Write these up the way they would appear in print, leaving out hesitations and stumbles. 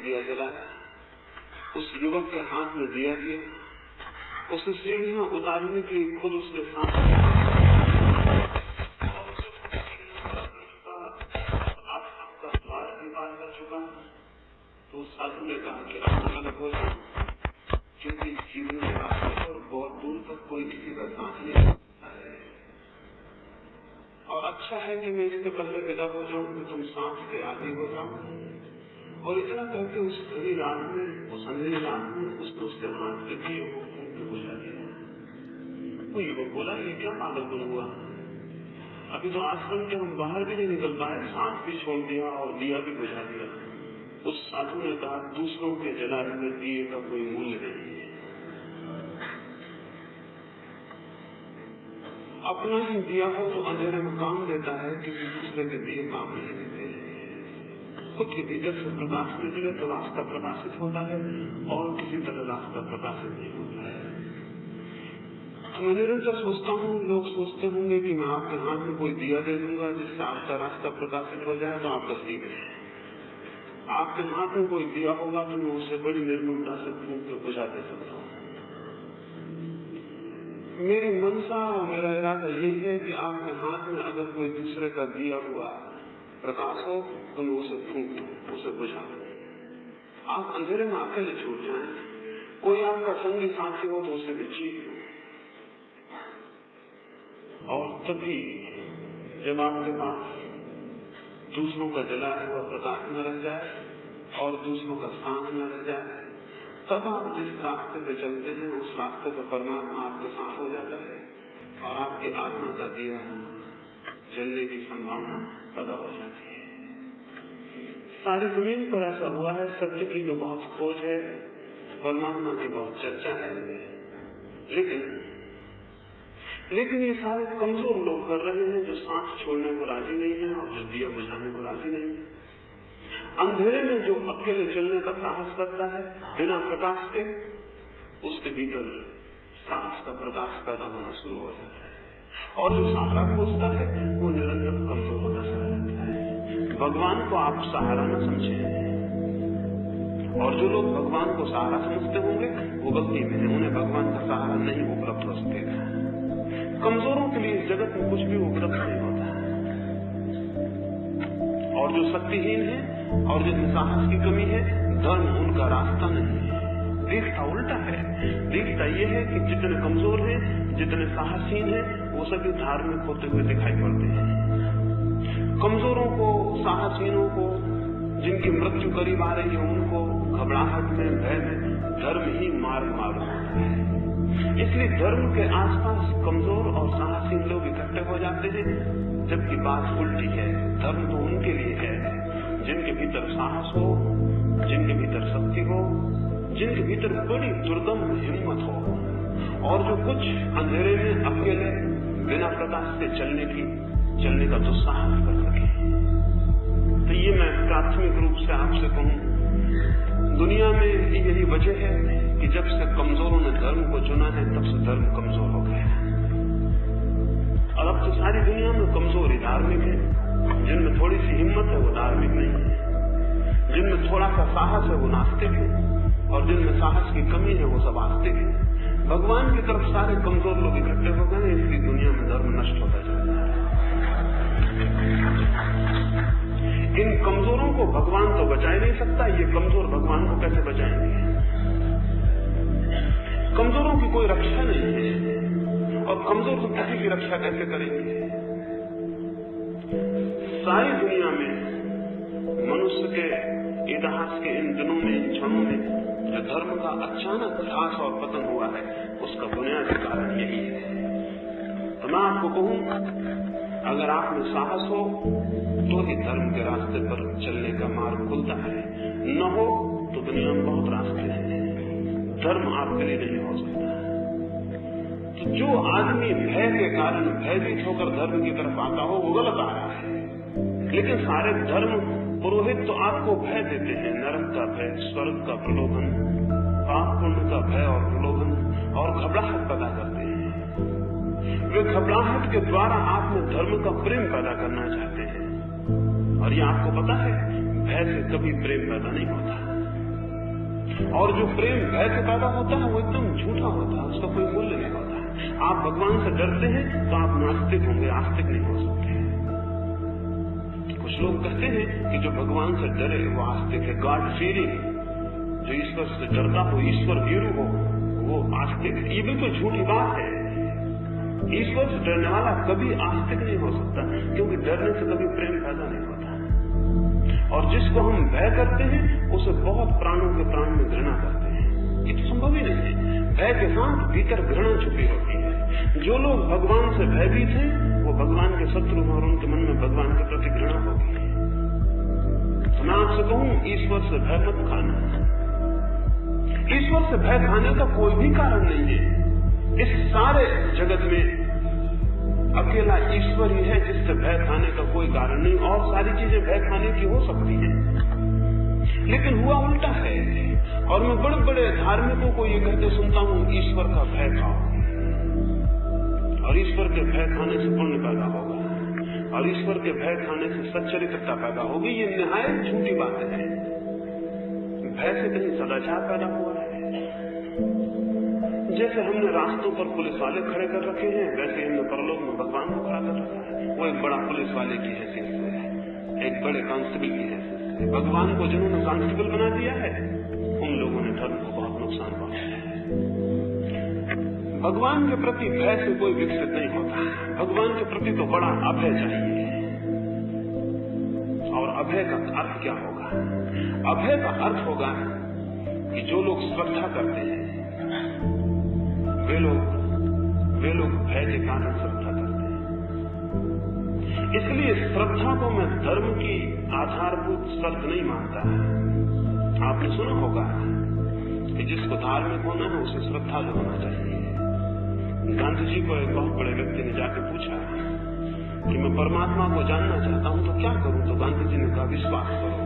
दिया जलाया, उस युवक के हाथ में दिया दिया, उसे सीढ़ियां उतारने के लिए खुद उसके साथ चुका। तो साधु ने कहा कि अब अलग हो जाए, क्योंकि जीवन के रास्ते पर बहुत दूर तक कोई किसी का साथ नहीं सकता है, और अच्छा है कि मैं इसके पहले विदा हो जाऊं कि तुम सांस के आदि हो जाओ। और इतना करके उस घड़ी रात में, उस अंधेरी रात में उसने उसके हाथ के दिए को फूंक के बुझा दिया। वो युवक बोला, ये क्या पागलपन हुआ, अभी तो आश्रम के हम बाहर भी नहीं निकल पाए, सांस भी छोड़ दिया और दिया भी बुझा दिया। उस साधु ने कहा, दूसरों के जलाए हुए दिए का कोई मूल्य नहीं है, अपना ही दिया हो तो अंधेरे में काम देता है, किसी दूसरे के दिए काम नहीं देते। खुद के भीतर से प्रकाश निकले तो रास्ता प्रकाशित होता है, और किसी तरह रास्ता प्रकाशित नहीं होता है। मैं निरंतर सोचता हूँ, लोग सोचते होंगे कि मैं आपके हाथ में कोई दिया दे दूंगा जिससे आपका रास्ता प्रकाशित हो जाए, तो आप गलती करें। आपके हाथ में कोई दिया होगा तो मैं उसे बड़ी निर्ममता से फूंक के बुझा दे सकता हूँ। मेरी मनसा और मेरा इरादा यही है कि आपके हाथ में अगर कोई दूसरे का दिया हुआ प्रकाश हो तो मैं उसे फूंक दूं, उसे बुझा दूं। आप अंधेरे में अकेले छूट जाएं, कोई आपका संगी साथी हो तो उसे भी चीख दो। और तभी जब आपके पास दूसरों का जलाया हुआ प्रकाश न रह जाए और दूसरों का सांस न रह जाए, तब आप जिस रास्ते पे चलते हैं उस रास्ते पर परमात्मा आपके साथ हो जाता है और आपकी आत्मा का दिया जलने की संभावना पैदा हो जाती है। सारी जमीन पर ऐसा हुआ है, सत्य की जो बहुत खोज है, परमात्मा की बहुत चर्चा है, लेकिन ये सारे कमजोर लोग कर रहे हैं जो सांस छोड़ने को राजी नहीं है और जो दिया बुझाने को राजी नहीं है। अंधेरे में जो अकेले चलने का साहस करता है बिना प्रकाश के, उसके भीतर सांस का प्रकाश पैदा होना शुरू हो जाता है, और जो सहारा खोजता है वो निरंतर कमजोर होता चला जाता है। भगवान को आप सहारा न समझें, और जो लोग भगवान को सहारा समझते होंगे वो गलती में है, उन्हें भगवान का सहारा नहीं उपलब्ध हो सकेगा। कमजोरों के लिए जगत में कुछ भी उपलब्ध नहीं होता, और जो शक्तिहीन है और जिनमें साहस की कमी है, धर्म उनका रास्ता नहीं है। देखता उल्टा है, देखता ये है कि जितने कमजोर हैं, जितने साहसहीन हैं, वो सभी धार्मिक होते हुए दिखाई पड़ते हैं। कमजोरों को, साहसहीनों को, जिनकी मृत्यु करीब आ रही है, उनको घबराहट में, भय में धर्म ही मार्ग होता है। इसलिए धर्म के आसपास कमजोर और साहसीन लोग इकट्ठे हो जाते हैं, जबकि बात उल्टी है। धर्म तो उनके लिए है जिनके भीतर साहस हो, जिनके भीतर शक्ति हो, जिनके भीतर बड़ी दुर्दम हिम्मत हो, और जो कुछ अंधेरे में अकेले बिना प्रकाश से चलने का दुस्साहस कर सके। तो ये मैं प्राथमिक रूप से आपसे कहूं, दुनिया में यही वजह है कि जब से कमजोरों ने धर्म को चुना है तब से धर्म कमजोर हो गया है। और अब तो सारी दुनिया में कमजोर ही धार्मिक है, जिनमें थोड़ी सी हिम्मत है वो धार्मिक नहीं है, जिनमें थोड़ा सा साहस है वो नास्तिक है, और जिनमें साहस की कमी है वो सब आस्तिक है। भगवान की तरफ सारे कमजोर लोग इकट्ठे हो गए, इसलिए दुनिया में धर्म नष्ट होता जा रहा है। इन कमजोरों को भगवान तो बचा ही नहीं सकता, ये कमजोर भगवान को कैसे बचाएंगे? कमजोरों की कोई रक्षा नहीं है, और कमजोर तो किसी की रक्षा कैसे करेंगे? सारी दुनिया में मनुष्य के इतिहास के इन दिनों में, इन क्षणों में जो धर्म का अचानक ह्रास और पतन हुआ है, उसका बुनियादी कारण यही है। तो मैं आपको कहूं, अगर आप में साहस हो तो ही धर्म के रास्ते पर चलने का मार्ग खुलता है, न हो तो दुनिया में बहुत रास्ते हैं, धर्म आपके लिए नहीं हो सकता। तो जो आदमी भय के कारण भयभीत होकर धर्म की तरफ आता हो वो गलत आ रहा है। लेकिन सारे धर्म पुरोहित तो आपको भय देते हैं, नरक का भय, स्वर्ग का प्रलोभन, पाप पुण्य का भय और प्रलोभन, और घबराहट पैदा करते हैं। वे घबराहट के द्वारा आप में धर्म का प्रेम पैदा करना चाहते हैं, और ये आपको पता है भय से कभी प्रेम पैदा नहीं होता। और जो प्रेम भय से पैदा होता है वो एकदम झूठा होता है, उसका कोई मूल्य नहीं होता है। आप भगवान से डरते हैं तो आप नास्तिक होंगे, आस्तिक नहीं हो सकते। कुछ लोग कहते हैं कि जो भगवान से डरे वो आस्तिक है, गॉड फीलिंग, जो ईश्वर से डरता हो, ईश्वर भीरू हो, वो आस्तिक है। ये बिल्कुल झूठी बात है। ईश्वर से डरने वाला कभी आस्तिक नहीं हो सकता, क्योंकि डरने से कभी प्रेम पैदा नहीं होता। और जिसको हम भय करते हैं उसे बहुत प्राणों के प्राण में घृणा करते हैं। ये तो संभव ही नहीं है। भय के साथ भीतर घृणा छुपी होती है। जो लोग भगवान से भयभीत हैं वो भगवान के शत्रु हैं और उनके मन में भगवान के प्रति घृणा होगी। तो मैं आपसे कहूं, ईश्वर से भय मत खाना। ईश्वर से भय खाने का कोई भी कारण नहीं है। इस सारे जगत में अकेला ईश्वर ही है जिससे भय खाने का कोई कारण नहीं, और सारी चीजें भय खाने की हो सकती हैं। लेकिन हुआ उल्टा है। और मैं बड़े बड़े धार्मिकों को ये कहते सुनता हूं, ईश्वर का भय खाओ, और ईश्वर के भय खाने से पुण्य पैदा होगा, और ईश्वर के भय खाने से सच्चरित्रता पैदा होगी। ये निहायत झूठी बात है। भय से कहीं सदाचार पैदा हुआ है? जैसे हमने रास्तों पर पुलिस वाले खड़े कर रखे हैं, वैसे हमने परलोक में भगवान को खड़ा कर रखा है। वो एक बड़ा पुलिस वाले की हैसियत से है, एक बड़े कांस्टेबल की हैसियत से। भगवान को जिन्होंने कांस्टेबल बना दिया है, उन लोगों ने धर्म को बहुत नुकसान पहुंचाया है। भगवान के प्रति भय से कोई विकसित नहीं होता। भगवान के प्रति तो बड़ा अभय चाहिए। और अभय का अर्थ क्या होगा? अभय का अर्थ होगा कि जो लोग श्रद्धा करते हैं वे लोग भय के कारण श्रद्धा करते हैं। इसलिए श्रद्धा को मैं धर्म की आधारभूत शर्त नहीं मानता। आपने सुना होगा कि जिसको धार्मिक होना है उसे श्रद्धालु होना चाहिए। गांधी जी को एक बहुत बड़े व्यक्ति ने जाके पूछा कि मैं परमात्मा को जानना चाहता हूं तो क्या करूं? तो गांधी जी ने कहा, विश्वास करो।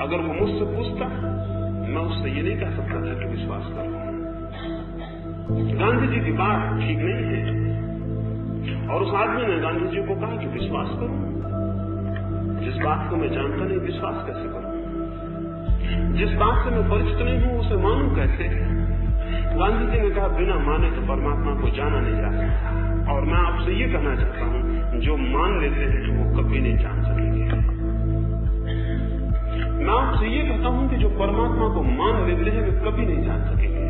अगर वो मुझसे पूछता, मैं उससे ये नहीं कह सकता था कि विश्वास करो। गांधी जी की बात ठीक नहीं है। और उस आदमी ने गांधी जी को कहा कि विश्वास करो। जिस बात को मैं जानता नहीं, विश्वास कैसे करूं? जिस बात से मैं परिचित नहीं हूं, उसे मानूं कैसे? गांधी जी ने कहा, बिना माने तो परमात्मा को जाना नहीं जा सकता। और मैं आपसे ये कहना चाहता हूं, जो मान लेते हैं वो कभी नहीं जान सकेंगे। मैं आपसे ये कहता हूं कि जो परमात्मा को मान लेते हैं वे कभी नहीं जान सकेंगे।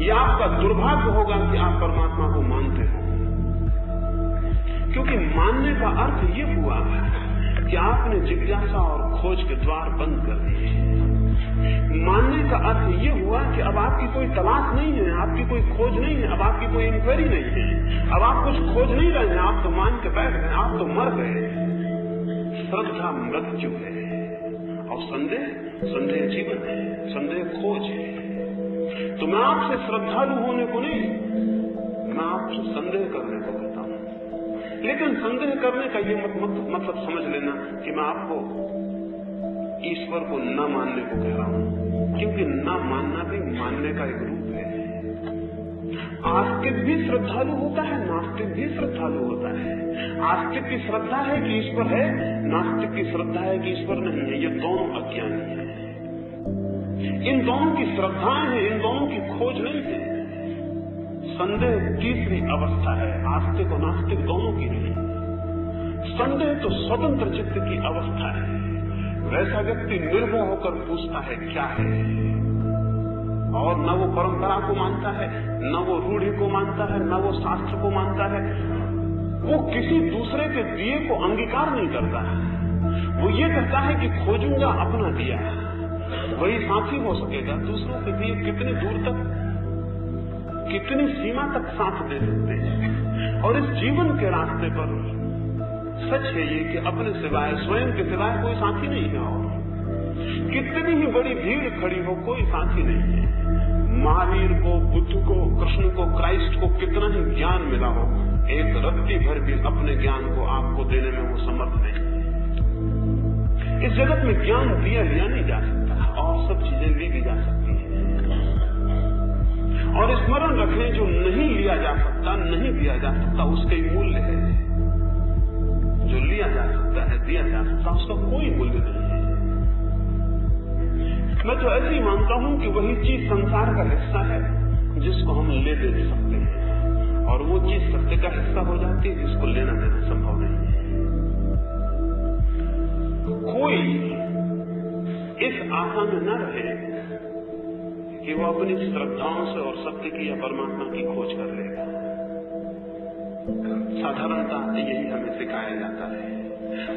यह आपका दुर्भाग्य होगा कि आप परमात्मा को मानते हो, क्योंकि मानने का अर्थ ये हुआ कि आपने जिज्ञासा और खोज के द्वार बंद कर दिए। मानने का अर्थ ये हुआ कि अब आपकी कोई तलाश नहीं है, आपकी कोई खोज नहीं है, अब आपकी कोई इंक्वायरी नहीं है, अब आप कुछ खोज नहीं रहे हैं, आप तो मान के बैठ गए, आप तो मर गए। श्रद्धा मृत्यु है और संदेह जीवन है, संदेह खोज है। तो मैं आपसे श्रद्धालु होने को नहीं, मैं आपसे संदेह करने को कहता हूं। लेकिन संदेह करने का ये मतलब समझ लेना कि मैं आपको ईश्वर को न मानने को कह रहा हूं, क्योंकि न मानना भी मानने का एक रूप है। आस्तिक भी श्रद्धालु होता है, नास्तिक भी श्रद्धालु होता है। आस्तिक की श्रद्धा है कि ईश्वर है, नास्तिक की श्रद्धा है कि ईश्वर नहीं है। ये दोनों अज्ञानी है। इन दोनों की श्रद्धाएं हैं, इन दोनों की खोज नहीं है। संदेह तीसरी अवस्था है, आस्तिक और नास्तिक दोनों की नहीं। संदेह तो स्वतंत्र चित्त की अवस्था है। वैसा व्यक्ति निर्भय होकर पूछता है क्या है, और न वो परंपरा को मानता है, न वो रूढ़ी को मानता है, न वो शास्त्र को मानता है। वो किसी दूसरे के दिए को अंगीकार नहीं करता। वो ये कहता है कि खोजूंगा अपना दिया, वही साथी हो सकेगा। दूसरों के दिए कितने दूर तक, कितनी सीमा तक साथ दे सकते हैं। और इस जीवन के रास्ते पर सच है ये कि अपने सिवाय, स्वयं के सिवाय कोई साथी नहीं है। और कितनी ही बड़ी भीड़ खड़ी हो, कोई साथी नहीं है। महावीर को, बुद्ध को, कृष्ण को, क्राइस्ट को कितना ही ज्ञान मिला हो, एक रत्ती भर भी अपने ज्ञान को आपको देने में वो समर्थ नहीं। इस जगत में ज्ञान दिया लिया नहीं जा सकता, और सब चीजें ली भी जा सकती हैं। और स्मरण रखें, जो नहीं लिया जा सकता, नहीं दिया जा सकता, उसका ही मूल्य है। जो लिया जा सकता है, दिया जा सकता, उसका कोई मूल्य नहीं है। मैं तो ऐसे ही मानता हूं कि वही चीज संसार का हिस्सा है जिसको हम ले दे सकते हैं, और वो चीज सत्य का हिस्सा हो जाती है जिसको लेना देना संभव नहीं है। कोई इस आशा में न रहे कि वो अपनी श्रद्धाओं से और सत्य की या परमात्मा की खोज कर लेगा। साधारणतः यही हमें सिखाया जाता है,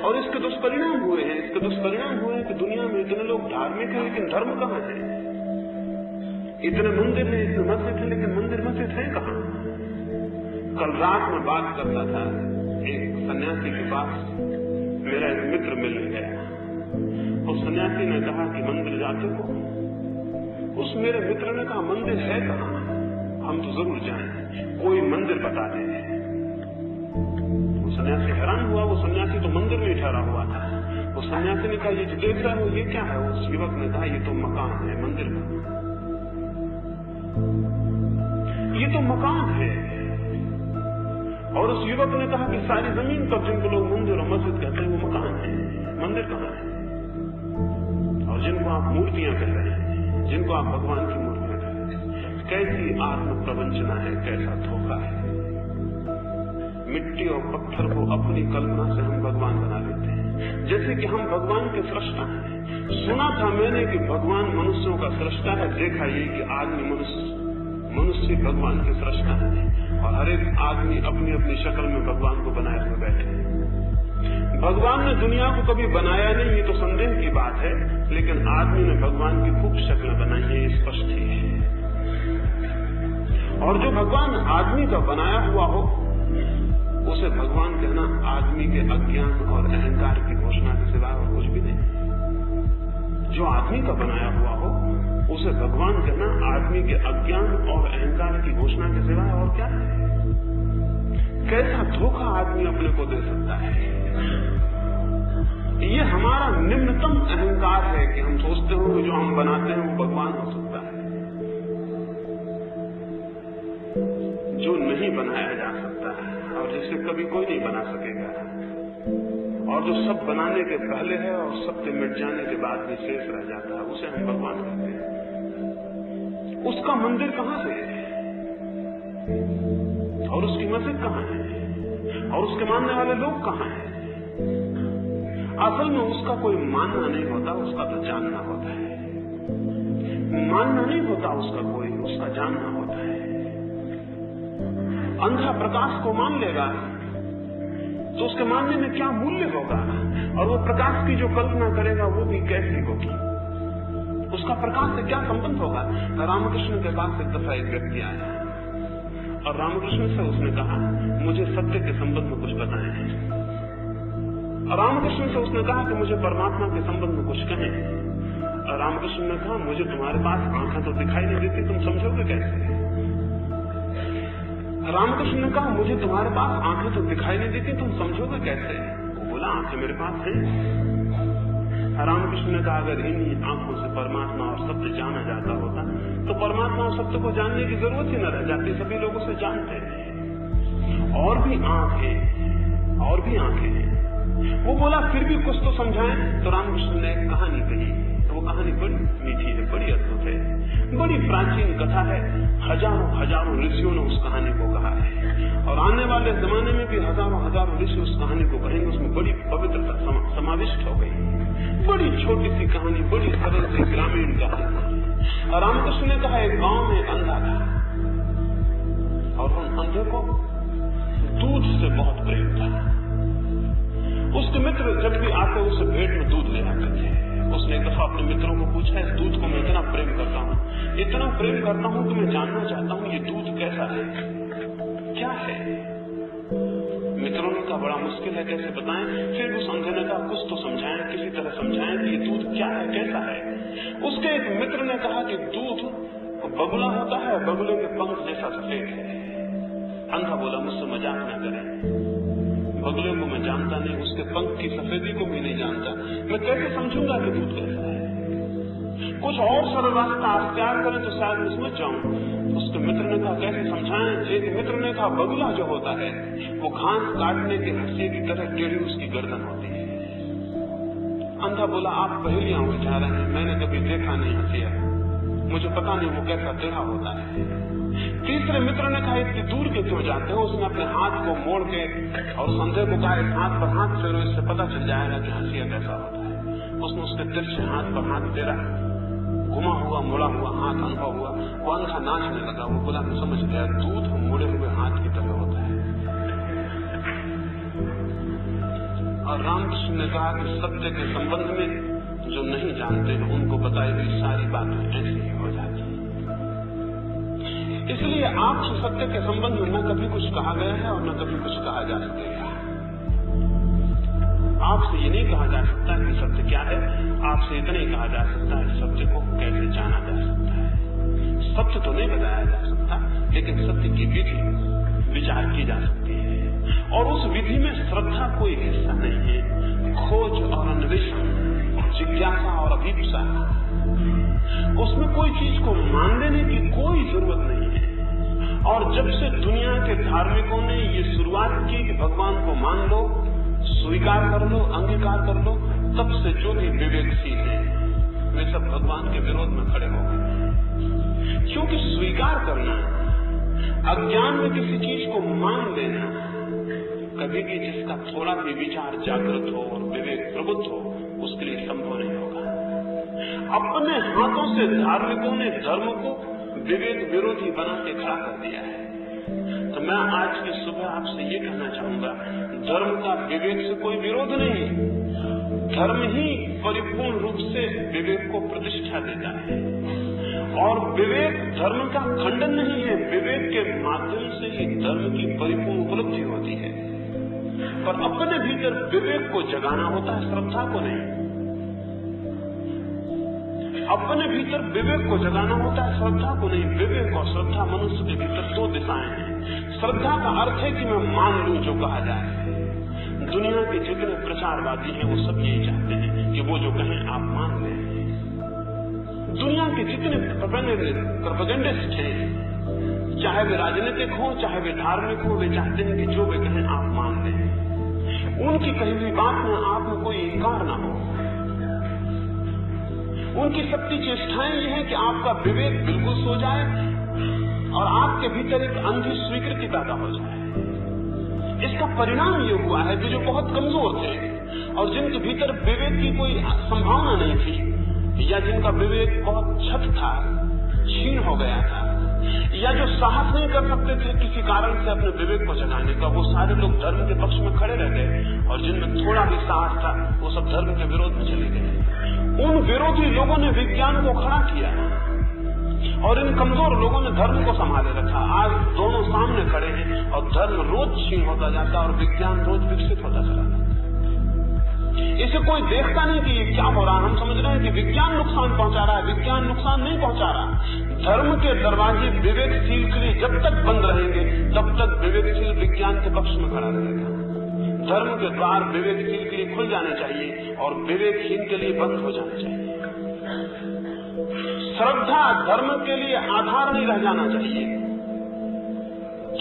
और इसके दुष्परिणाम हुए हैं। इसके दुष्परिणाम हुए हैं कि दुनिया में इतने लोग धार्मिक हैं लेकिन धर्म कहाँ है? इतने मंदिर हैं, इतने मस्जिद हैं, लेकिन मंदिर मस्जिद है कहाँ? कल रात में बात करता था, एक सन्यासी के पास मेरा एक मित्र मिलने गया। उस सन्यासी ने कहा कि मंदिर जाते हो? उस मेरे मित्र ने कहा मंदिर है कहाँ, हम तो जरूर जाएं, कोई मंदिर बता दे। वो सन्यासी हैरान हुआ, वो सन्यासी तो मंदिर में ठहरा हुआ था। वो सन्यासी ने कहा ये जो देख रहे हो ये क्या है? उस युवक ने कहा ये तो मकान है, मंदिर का ये तो मकान है। और उस युवक ने कहा कि सारी जमीन पर जिनको लोग मंदिर और मस्जिद कहते हैं वो मकान है, मंदिर कहाँ है? और जिनको आप मूर्तियां कह रहे हैं, जिनको आप भगवान की मूर्तियां कह रहे हैं, कैसी आत्म प्रवंचना है, कैसा धोखा है। मिट्टी और पत्थर को अपनी कल्पना से हम भगवान बना लेते हैं, जैसे कि हम भगवान के सृष्टा हैं। सुना था मैंने कि भगवान मनुष्यों का सृष्टा है, देखा ये कि आदमी मनुष्य भगवान के सृष्टा है, और हर एक आदमी अपनी अपनी शक्ल में भगवान को बनाए हुए बैठे हैं। भगवान ने दुनिया को कभी बनाया नहीं, ये तो संदेह की बात है, लेकिन आदमी ने भगवान की खूब शक्लें बनाई है, ये स्पष्ट ही है। और जो भगवान आदमी का बनाया हुआ हो उसे भगवान कहना आदमी के अज्ञान और अहंकार की घोषणा के सिवा और कुछ भी नहीं। जो आदमी का बनाया हुआ हो उसे भगवान कहना आदमी के अज्ञान और अहंकार की घोषणा के सिवा और क्या है? कैसा धोखा आदमी अपने को दे सकता है। ये हमारा निम्नतम अहंकार है कि हम सोचते हो कि जो हम बनाते हैं वो भगवान हो सकता है। जो नहीं बनाया जा सकता है और जिसे कभी कोई नहीं बना सकेगा, और जो सब बनाने के पहले है और सबके मिट जाने के बाद भी शेष रह जाता है, उसे हम भगवान कहते हैं। उसका मंदिर कहाँ है और उसकी मस्जिद कहाँ है और उसके मानने वाले लोग कहाँ हैं? असल में उसका कोई मानना नहीं होता, उसका तो जानना होता है। मानना नहीं होता उसका कोई, उसका जानना होता है। अंधा प्रकाश को मान लेगा तो उसके मानने में क्या मूल्य होगा, और वो प्रकाश की जो कल्पना करेगा वो भी कैसी होगी, उसका प्रकाश से क्या संबंध होगा। रामकृष्ण के पास एक दफा एक व्यक्ति आया और रामकृष्ण से उसने कहा मुझे सत्य के संबंध में कुछ बताएं। और रामकृष्ण से उसने कहा कि मुझे परमात्मा के संबंध में कुछ कहें। और रामकृष्ण ने कहा मुझे तुम्हारे पास आंखें तो दिखाई नहीं देती, तुम समझोगे कैसे? रामकृष्ण ने कहा मुझे तुम्हारे पास आंखें तो दिखाई नहीं देती, तुम समझोगे कैसे? वो बोला आंखें मेरे पास हैं। रामकृष्ण ने कहा अगर इन्हीं आंखों से परमात्मा और सत्य जाना जाता होता तो परमात्मा और सत्य को जानने की जरूरत ही न रह जाती, सभी लोग उसे जानते हैं। और भी आंखें हैं। वो बोला फिर भी कुछ तो समझाएं। तो रामकृष्ण ने एक कहानी कही, तो वो कहानी बड़ी मीठी है, बड़ी अद्भुत है, बड़ी प्राचीन कथा है। हजारों ऋषियों ने उस कहानी को कहा है, और आने वाले जमाने में भी हजारों ऋषि उस कहानी को कहेंगे। उसमें बड़ी पवित्रता समाविष्ट हो गई। बड़ी छोटी सी कहानी, बड़ी सरल सी ग्रामीण कहानी। और रामकृष्ण ने कहा एक गांव में एक अंधा था, और उन अंधे को दूध से बहुत प्रेम था। उसके मित्र जब भी आते उसे भेंट में दूध ले आते थे। उसने एक दफा अपने मित्रों को पूछा इस दूध को मैं इतना प्रेम करता हूँ कि मैं जानना चाहता हूँ ये दूध कैसा है, क्या है? मित्रों ने कहा बड़ा मुश्किल है, कैसे बताएं? फिर उस अंधे ने कहा कुछ तो समझाएं, किसी तरह समझाएं कि ये दूध क्या है, कैसा है। उसके एक मित्र ने कहा कि दूध बगुला होता है, बगुले के पंख जैसा सफेद है। अंधा बोला मुझसे मजाक न करें, बगुले को मैं जानता नहीं, उसके पंख की सफेदी को भी नहीं जानता, मैं कैसे समझूंगा कि दूध कैसा है? कुछ और सरल रास्ता अख्तियार करें तो शायद मैं समझ जाऊं। उसके मित्र ने कहा कैसे समझाएं? एक मित्र ने कहा बगुला जो होता है वो घास काटने के हंसिए की तरह टेढ़ी उसकी गर्दन होती है। अंधा बोला आप पहेलियां उलझा रहे हैं, मैंने कभी देखा नहीं हंसिया, मुझे पता नहीं वो कैसा टेढ़ा होता है। तीसरे मित्र ने कहा इतनी दूर के क्यों जाते हो? उसने अपने हाथ को मोड़ के और संदेह को कहा, इस हाथ पर हाथ फेरो, इससे पता चल जाएगा कि हंसिया कैसा होता है। उसने उसके तिरछे हाथ पर हाथ फेरा, घुमा हुआ मुड़ा हुआ हाथ अनुभव हुआ, वो अंधा नाचने लगा। वो बोला, मैं समझ गया, दूध मुड़े हुए हाथ की तरह होता है। और रामकृष्ण ने कहा कि सत्य के संबंध में जो नहीं जानते हैं उनको बताई हुई सारी बातें ऐसी ही हो जाती है। इसलिए आपसे सत्य के संबंध में न कभी कुछ कहा गया है और न कभी कुछ कहा जा सकेगा। आपसे ये नहीं कहा जा सकता कि सत्य क्या है, आपसे इतना ही कहा जा सकता है सत्य को कैसे जाना जा सकता है। सत्य तो नहीं बताया जा सकता, लेकिन सत्य की विधि विचार की जा सकती है। और उस विधि में श्रद्धा कोई हिस्सा नहीं है, खोज और अन्वेषण, जिज्ञासा और अभिप्सा, उसमें कोई चीज को मान लेने की कोई जरूरत नहीं है। और जब से दुनिया के धार्मिकों ने ये शुरुआत की कि भगवान को मान लो, स्वीकार कर लो, अंगीकार कर लो, तब से जो भी विवेकशील है वे सब भगवान के विरोध में खड़े हो गए। क्योंकि स्वीकार करना, अज्ञान में किसी चीज को मान लेना, कभी भी जिसका थोड़ा भी विचार जागृत हो और विवेक प्रबुद्ध हो, उसके लिए संभव नहीं होगा। अपने हाथों से धार्मिकों ने धर्म को विवेक विरोधी बना के खड़ा कर दिया है। तो मैं आज की सुबह आपसे ये कहना चाहूंगा, धर्म का विवेक से कोई विरोध नहीं, धर्म ही परिपूर्ण रूप से विवेक को प्रतिष्ठा देता है। और विवेक धर्म का खंडन नहीं है, विवेक के माध्यम से ही धर्म की परिपूर्ण उपलब्धि होती है। पर अपने भीतर विवेक को जगाना होता है, श्रद्धा को नहीं। अपने भीतर विवेक को जगाना होता है, श्रद्धा को नहीं। विवेक और श्रद्धा मनुष्य के भीतर दो दिशाएं हैं। श्रद्धा का अर्थ है कि मैं मान लूं जो कहा जाए। दुनिया के जितने प्रचारवादी हैं वो सब यही चाहते हैं कि वो जो कहें आप मान लें। दुनिया के जितने प्रोपेगेंडिस्ट हैं, चाहे वे राजनीतिक हो चाहे वे धार्मिक हो, वे चाहते हैं कि जो वे कहें आप मान लें। उनकी कही हुई बात में आप में कोई इंकार ना हो। उनकी सबकी चेष्टाएं ये है कि आपका विवेक बिल्कुल सो जाए और आपके भीतर एक अंधी स्वीकृति पैदा हो जाए। इसका परिणाम ये हुआ है कि जो बहुत कमजोर थे और जिनके भीतर विवेक की कोई संभावना नहीं थी, या जिनका विवेक बहुत छत था, क्षीण हो गया था, या जो साहस नहीं कर सकते थे किसी कारण से अपने विवेक को जगाने का, वो सारे लोग धर्म के पक्ष में खड़े रह गए। और जिनमें थोड़ा भी साहस था वो सब धर्म के विरोध में चले गए। उन विरोधी लोगों ने विज्ञान को खड़ा किया और इन कमजोर लोगों ने धर्म को संभाले रखा। आज दोनों सामने खड़े हैं और धर्म रोज क्षीण होता जाता और विज्ञान रोज विकसित होता चला जाता। इसे कोई देखता नहीं कि ये क्या हो रहा है। हम समझ रहे हैं कि विज्ञान नुकसान पहुंचा रहा है, विज्ञान नुकसान नहीं पहुंचा रहा। धर्म के दरवाजे विवेकशील के लिए जब तक बंद रहेंगे तब तक विवेकशील विज्ञान के पक्ष में खड़ा रहेगा। धर्म के द्वार विवेकशील के लिए खुल जाने चाहिए और विवेकहीन के लिए बंद हो जाने चाहिए। श्रद्धा धर्म के लिए आधार नहीं रह जाना चाहिए।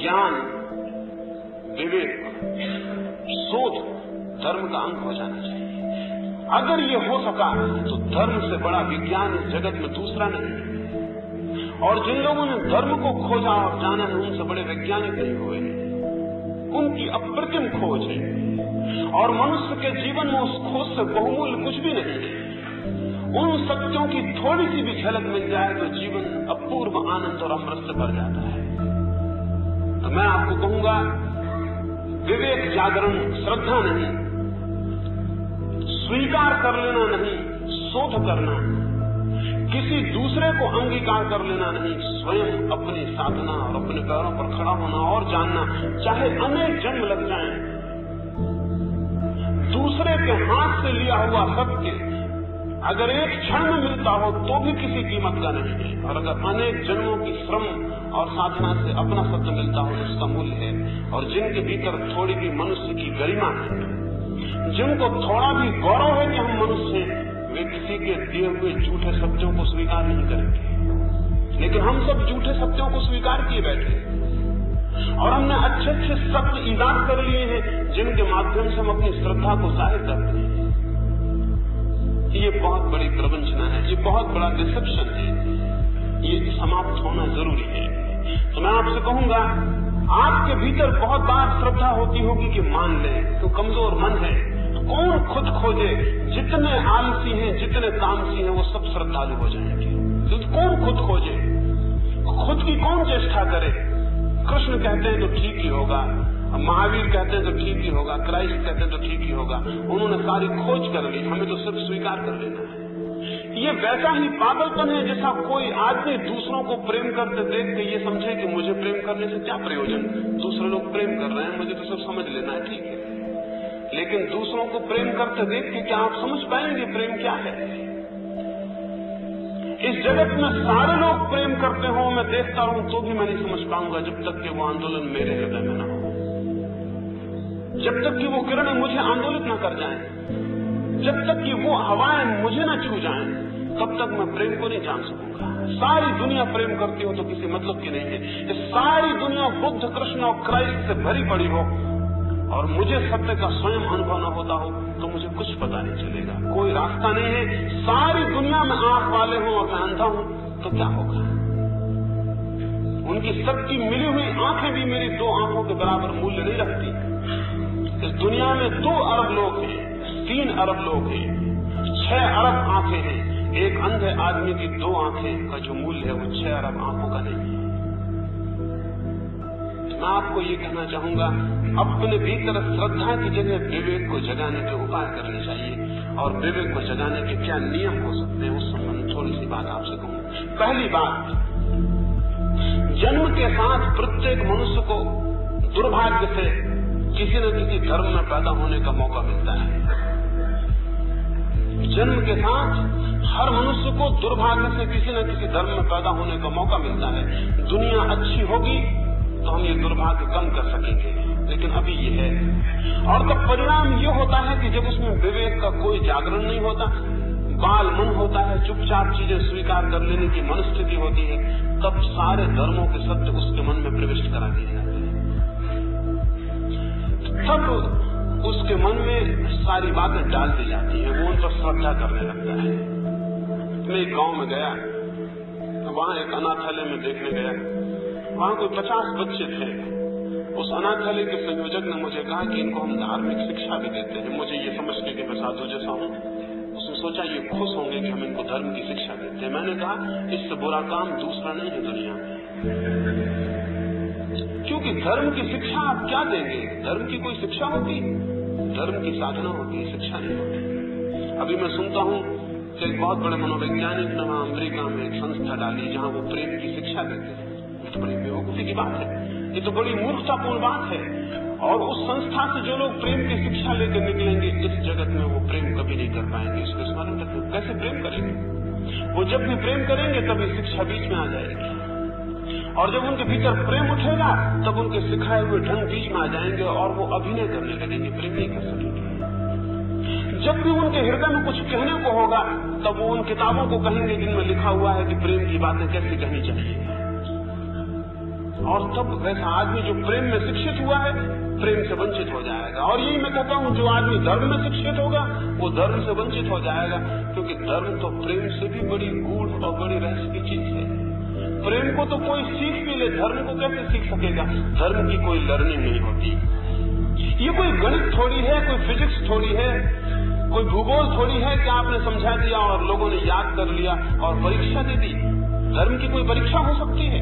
ज्ञान, विवेक, शोध धर्म का अंग हो जाना चाहिए। अगर ये हो सका तो धर्म से बड़ा विज्ञान इस जगत में दूसरा नहीं। और जिन लोगों ने धर्म को खोजा और जाना है उनसे बड़े वैज्ञानिक नहीं हुए हैं। उनकी अप्रतिम खोज है और मनुष्य के जीवन में उस खोज से बहुमूल्य कुछ भी नहीं है। उन सत्यों की थोड़ी सी भी झलक मिल जाए तो जीवन अपूर्व आनंद और अमृत से भर जाता है। तो मैं आपको कहूंगा, विवेक जागरण, श्रद्धा नहीं, स्वीकार कर लेना नहीं, शोध करना, किसी दूसरे को अंगीकार कर लेना नहीं, स्वयं अपनी साधना और अपने पैरों पर खड़ा होना और जानना, चाहे अनेक जन्म लग जाएं। दूसरे के हाथ से लिया हुआ सत्य अगर एक क्षण में मिलता हो तो भी किसी कीमत का नहीं है, और अगर अनेक जन्मों की श्रम और साधना से अपना सत्य मिलता हो तो उसका मूल्य है। और जिनके भीतर थोड़ी भी मनुष्य की गरिमा है, जिनको थोड़ा भी गौरव है कि हम मनुष्य हैं, वे किसी के दिए हुए झूठे सत्यों को स्वीकार नहीं करेंगे। लेकिन हम सब झूठे सत्यों को स्वीकार किए बैठे और हमने अच्छे अच्छे सत्य ईजाद कर लिए हैं जिनके माध्यम से हम अपनी श्रद्धा को जाहिर करते हैं। ये बहुत बड़ी प्रवंचना है, ये बहुत बड़ा डिसेप्शन है, ये समाप्त होना जरूरी है। तो मैं आपसे कहूंगा, आपके भीतर बहुत बार श्रद्धा होती होगी कि मान ले, तो कमजोर मन है। कौन खुद खोजे? जितने आलसी हैं, जितने तामसी हैं, वो सब श्रद्धालु हो जाएंगे। तो कौन खुद खोजे? खुद की कौन चेष्टा करे? कृष्ण कहते हैं तो ठीक ही होगा, महावीर कहते हैं तो ठीक ही होगा, क्राइस्ट कहते हैं तो ठीक ही होगा। उन्होंने सारी खोज कर ली, हमें तो सिर्फ स्वीकार कर लेना है। ये वैसा ही पागलपन है जैसा कोई आदमी दूसरों को प्रेम करते देख के ये समझे कि मुझे प्रेम करने से क्या प्रयोजन, दूसरे लोग प्रेम कर रहे हैं, मुझे तो सब समझ लेना है, ठीक है। लेकिन दूसरों को प्रेम करते देख के क्या आप समझ पाएंगे प्रेम क्या है? इस जगत में सारे लोग प्रेम करते हो, मैं देखता रहूं तो भी मैं नहीं समझ पाऊंगा जब तक कि वो आंदोलन मेरे हृदय में न हो, जब तक कि वो किरणें मुझे आंदोलित न कर जाएं, जब तक कि वो हवाएं मुझे न छू जाएं, तब तक मैं प्रेम को नहीं जान सकूंगा। सारी दुनिया प्रेम करती हो तो किसी मतलब की नहीं है। सारी दुनिया बुद्ध, कृष्ण और क्राइस्ट से भरी पड़ी हो और मुझे सत्य का स्वयं अनुभव न होता हो तो मुझे कुछ पता नहीं चलेगा, कोई रास्ता नहीं है। सारी दुनिया में आंख वाले हों और मैं अंधा हूं तो क्या होगा? उनकी सबकी मिली हुई आंखें भी मेरी 2 आंखों के बराबर मूल्य नहीं रखती। इस दुनिया में 2 अरब लोग हैं, 3 अरब लोग हैं, 6 अरब आंखें हैं। एक अंधे आदमी की 2 आंखें का जो मूल्य है वो 6 अरब आंखों का नहीं है। मैं आपको ये कहना चाहूंगा, अपने भीतर श्रद्धा की जगह विवेक को जगाने के उपाय करने चाहिए। और विवेक को जगाने के क्या नियम हो सकते हैं उस संबंध में थोड़ी सी बात आपसे कहूं। पहली बात, जन्म के साथ प्रत्येक मनुष्य को दुर्भाग्य से किसी न किसी धर्म में पैदा होने का मौका मिलता है। जन्म के साथ हर मनुष्य को दुर्भाग्य से किसी न किसी धर्म में पैदा होने का मौका मिलता है। दुनिया अच्छी होगी तो हम ये दुर्भाग्य कम कर सकेंगे, लेकिन अभी ये है। और तब परिणाम ये होता है कि जब उसमें विवेक का कोई जागरण नहीं होता, बाल मन होता है, चुपचाप चीजें स्वीकार कर लेने की मनस्थिति होती है, तब सारे धर्मों के सत्य उसके मन में प्रविष्ट करा दिए जाते हैं। तब उसके मन में सारी बातें डाल दी जाती हैं, वो उन पर श्रद्धा करने लगता है। मैं एक गांव में गया, वहां एक अनाथालय में देखने गया, वहां कोई 50 बच्चे थे। उस अनाथालय के संयोजक ने मुझे कहा कि इनको हम धार्मिक शिक्षा भी देते हैं। मुझे ये समझ के कि मैं साधु जैसा हूँ, उसने सोचा ये खुश होंगे कि हम इनको धर्म की शिक्षा देते हैं। मैंने कहा इससे बुरा काम दूसरा नहीं है दुनिया में, क्योंकि धर्म की शिक्षा आप क्या देंगे? धर्म की कोई शिक्षा होती? धर्म की साधना होती है, शिक्षा नहीं होती। अभी मैं सुनता हूँ कि एक बहुत बड़े मनोवैज्ञानिक ने वहां अमेरिका में एक संस्था डाली जहां वो प्रेम की शिक्षा देते हैं। तो बड़ी बेवकूफी की बात है, ये तो बड़ी मूर्खतापूर्ण बात है। और उस संस्था से जो लोग प्रेम की शिक्षा लेकर निकलेंगे, इस जगत में वो प्रेम कभी नहीं कर पाएंगे। इसको स्मरण रखें, कैसे प्रेम करेंगे? वो जब भी प्रेम करेंगे तभी शिक्षा बीच में आ जाएगी, और जब उनके भीतर प्रेम उठेगा तब उनके सिखाए हुए ढंग बीच में आ जाएंगे और वो अभिनय करने लगेंगे, प्रेम नहीं कर सकेंगे। जब भी उनके हृदय में कुछ कहने को होगा तब वो उन किताबों को कहेंगे जिनमें लिखा हुआ है कि प्रेम की बातें कैसी कहनी चाहिए। और तब वैसा आदमी जो प्रेम में शिक्षित हुआ है प्रेम से वंचित हो जाएगा। और यही मैं कहता हूँ, जो आदमी धर्म में शिक्षित होगा वो धर्म से वंचित हो जाएगा, क्योंकि धर्म तो प्रेम से भी बड़ी गूढ़ और बड़ी रहस्य की चीज है। प्रेम को तो कोई सीख भी ले, धर्म को कैसे सीख सकेगा? धर्म की कोई लर्निंग नहीं होती। ये कोई गणित थोड़ी है, कोई फिजिक्स थोड़ी है, कोई भूगोल थोड़ी है कि आपने समझा दिया और लोगों ने याद कर लिया और परीक्षा दे दी। धर्म की कोई परीक्षा हो सकती है?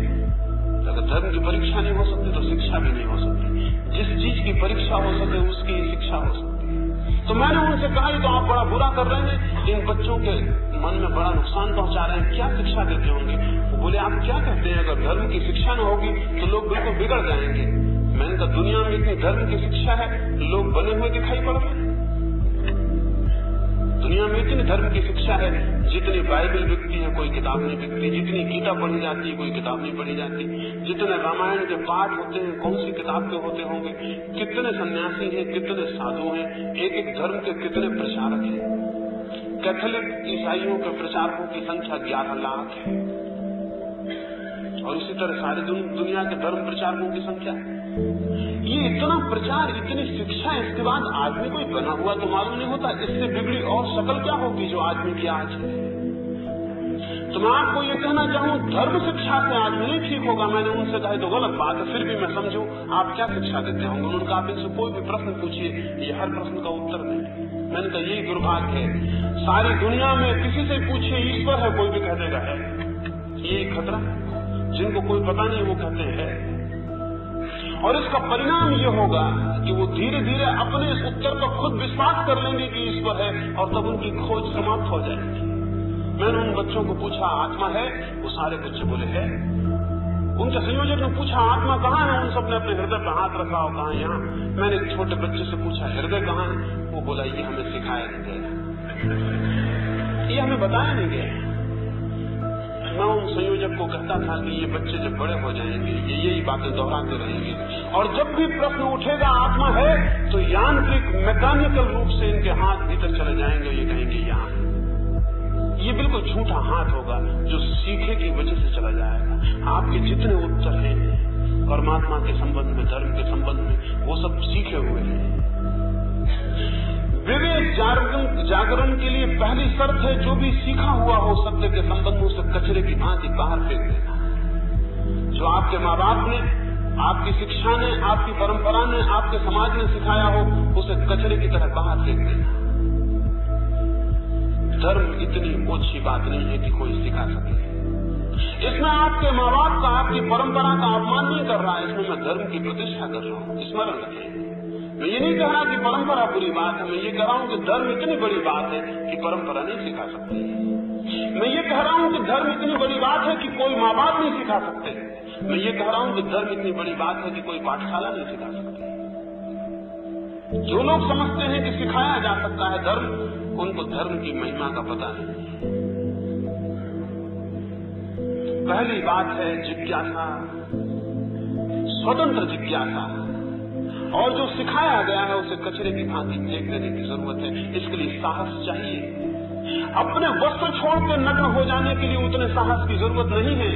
अगर धर्म की परीक्षा नहीं हो सकती तो शिक्षा भी नहीं हो सकती। जिस चीज की परीक्षा हो सके उसकी ही शिक्षा हो सकती है। तो मैंने उनसे कहा, तो आप बड़ा बुरा कर रहे हैं, इन बच्चों के मन में बड़ा नुकसान पहुंचा रहे हैं, क्या शिक्षा देते होंगे? वो बोले, आप क्या कहते हैं, अगर धर्म की शिक्षा न होगी तो लोग बिल्कुल बिगड़ जाएंगे। मैंने कहा, दुनिया में इतनी धर्म की शिक्षा है, लोग बने हुए दिखाई पड़ रहे हैं। दुनिया में इतनी धर्म की शिक्षा है, जितनी बाइबल बिकती है कोई किताब नहीं बिकती, जितनी गीता पढ़ी जाती है कोई किताब नहीं पढ़ी जाती, जितने रामायण के पाठ होते हैं कौन सी किताब के होते होंगे, कितने सन्यासी हैं, कितने साधु हैं, एक एक धर्म के कितने प्रचारक हैं। कैथोलिक ईसाइयों के प्रचारकों की संख्या 11 लाख है, और इसी तरह सारी दुनिया के धर्म प्रचारकों की संख्या ये इतना प्रचार, इतनी शिक्षा, इसके बाद आदमी कोई बना हुआ तो मालूम नहीं होता। इससे बिगड़ी और शक्ल क्या होगी जो आदमी की आज है। तो मैं आपको ये कहना चाहूं, धर्म शिक्षा से आदमी नहीं ठीक होगा। मैंने उनसे कहा तो गलत बात है, फिर भी मैं समझू आप क्या शिक्षा देते होंगे। उन्होंने कहा आप इनसे कोई भी प्रश्न पूछिए, ये हर प्रश्न का उत्तर नहीं। मैंने कहा यही दुर्भाग्य है, सारी दुनिया में किसी से पूछिए ईश्वर है, कोई भी कह देगा है। यही खतरा, जिनको कोई पता नहीं वो कहते हैं। और इसका परिणाम ये होगा कि वो धीरे धीरे अपने इस उत्तर पर खुद विश्वास कर लेंगे कि ईश्वर है, और तब उनकी खोज समाप्त हो जाएगी। मैंने उन बच्चों को पूछा आत्मा है, वो सारे बच्चे बोले है। उनके संयोजक ने पूछा आत्मा कहाँ है, उन सबने अपने हृदय पर हाथ रखा हो, कहाँ यहाँ। मैंने एक छोटे बच्चे से पूछा हृदय कहाँ है, वो बोला ये हमें सिखाया नहीं गया, ये हमें बताया नहीं गया। मैं उन संयोजक को कहता था कि ये बच्चे जब बड़े हो जाएंगे ये यही बातें दोहराते रहेंगे, और जब भी प्रश्न उठेगा आत्मा है तो यांत्रिक मैकेनिकल रूप से इनके हाथ भीतर चले जाएंगे, ये कहेंगे यहाँ। ये बिल्कुल झूठा हाथ होगा जो सीखे की वजह से चला जाएगा। आपके जितने उत्तर हैं परमात्मा के संबंध में, धर्म के संबंध में, वो सब सीखे हुए हैं। विवेक जागरण के लिए पहली शर्त है जो भी सीखा हुआ हो सत्य के संबंध में उसे कचरे की भांति बाहर फेंक देना। जो आपके माँ बाप ने, आपकी शिक्षा ने, आपकी परंपरा ने, आपके समाज ने सिखाया हो उसे कचरे की तरह बाहर फेंक देना। धर्म इतनी ओछी बात नहीं है कि कोई सिखा सके। इसमें आपके माँ बाप का, आपकी परंपरा का अपमान नहीं कर रहा है, इसमें मैं धर्म की प्रतिष्ठा कर रहा हूँ। स्मरण रखें, मैं ये नहीं कह रहा कि परंपरा बुरी बात है, मैं ये कह रहा हूँ कि धर्म इतनी बड़ी बात है कि परंपरा नहीं सिखा सकती। मैं ये कह रहा हूँ कि धर्म इतनी बड़ी बात है कि कोई माँ बाप नहीं सिखा सकते। मैं ये कह रहा हूँ कि धर्म इतनी बड़ी बात है कि कोई पाठशाला नहीं सिखा सकती। जो लोग समझते हैं कि सिखाया जा सकता है धर्म, उनको धर्म की महिमा का पता नहीं। पहली बात है जिज्ञासा, स्वतंत्र जिज्ञासा, और जो सिखाया गया है उसे कचरे की भांति फेंक देने की जरूरत है। इसके लिए साहस चाहिए। अपने वस्त्र छोड़ के नग्न हो जाने के लिए उतने साहस की जरूरत नहीं है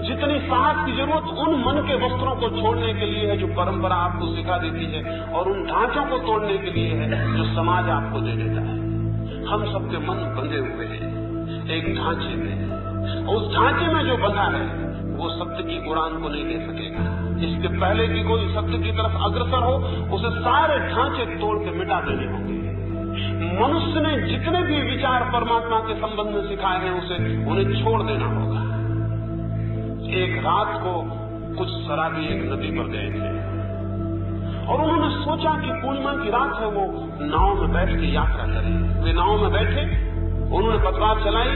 जितनी साहस की जरूरत उन मन के वस्त्रों को छोड़ने के लिए है जो परंपरा आपको सिखा देती है, और उन ढांचों को तोड़ने के लिए है जो समाज आपको दे देता है। हम सबके मन बंधे हुए हैं एक ढांचे में, उस ढांचे में जो बंधा है वो सत्य की उड़ान को नहीं ले सकेगा। इसके पहले कि कोई सत्य की तरफ अग्रसर हो उसे सारे ढांचे तोड़ के मिटा देने होंगे। मनुष्य ने जितने भी विचार परमात्मा के संबंध में सिखाए हैं उसे उन्हें छोड़ देना होगा। एक रात को कुछ शराबी एक नदी पर गए थे और उन्होंने सोचा कि पूर्णिमा की रात है, वो नाव में बैठ के यात्रा करें। वे नाव में बैठे, उन्होंने पतवार चलाई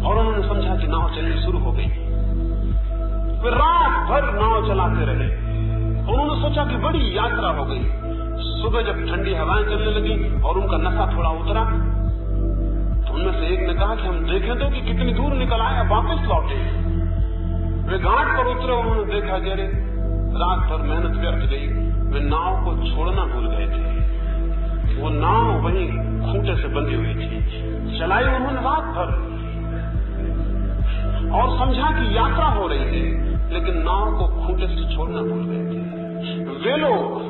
और उन्होंने समझा कि नाव चलनी शुरू हो गई। वे रात भर नाव चलाते रहे। उन्होंने सोचा कि बड़ी यात्रा हो गई। सुबह जब ठंडी हवाएं चलने लगी और उनका नशा थोड़ा उतरा तो उनमें से एक ने कहा कि हम देखें तो कि कितनी दूर निकल आए, वापस लौटे। वे घाट पर उतरे, उन्होंने देखा कि अरे रात भर मेहनत व्यर्थ गई। वे नाव को छोड़ना भूल गए थे। वो नाव वहीं खूंटे से बंधी हुई थी। चलाई उन्होंने रात भर और समझा कि यात्रा हो रही है, लेकिन नाव को खूंटे से छोड़ना भूल गए थे। वे लोग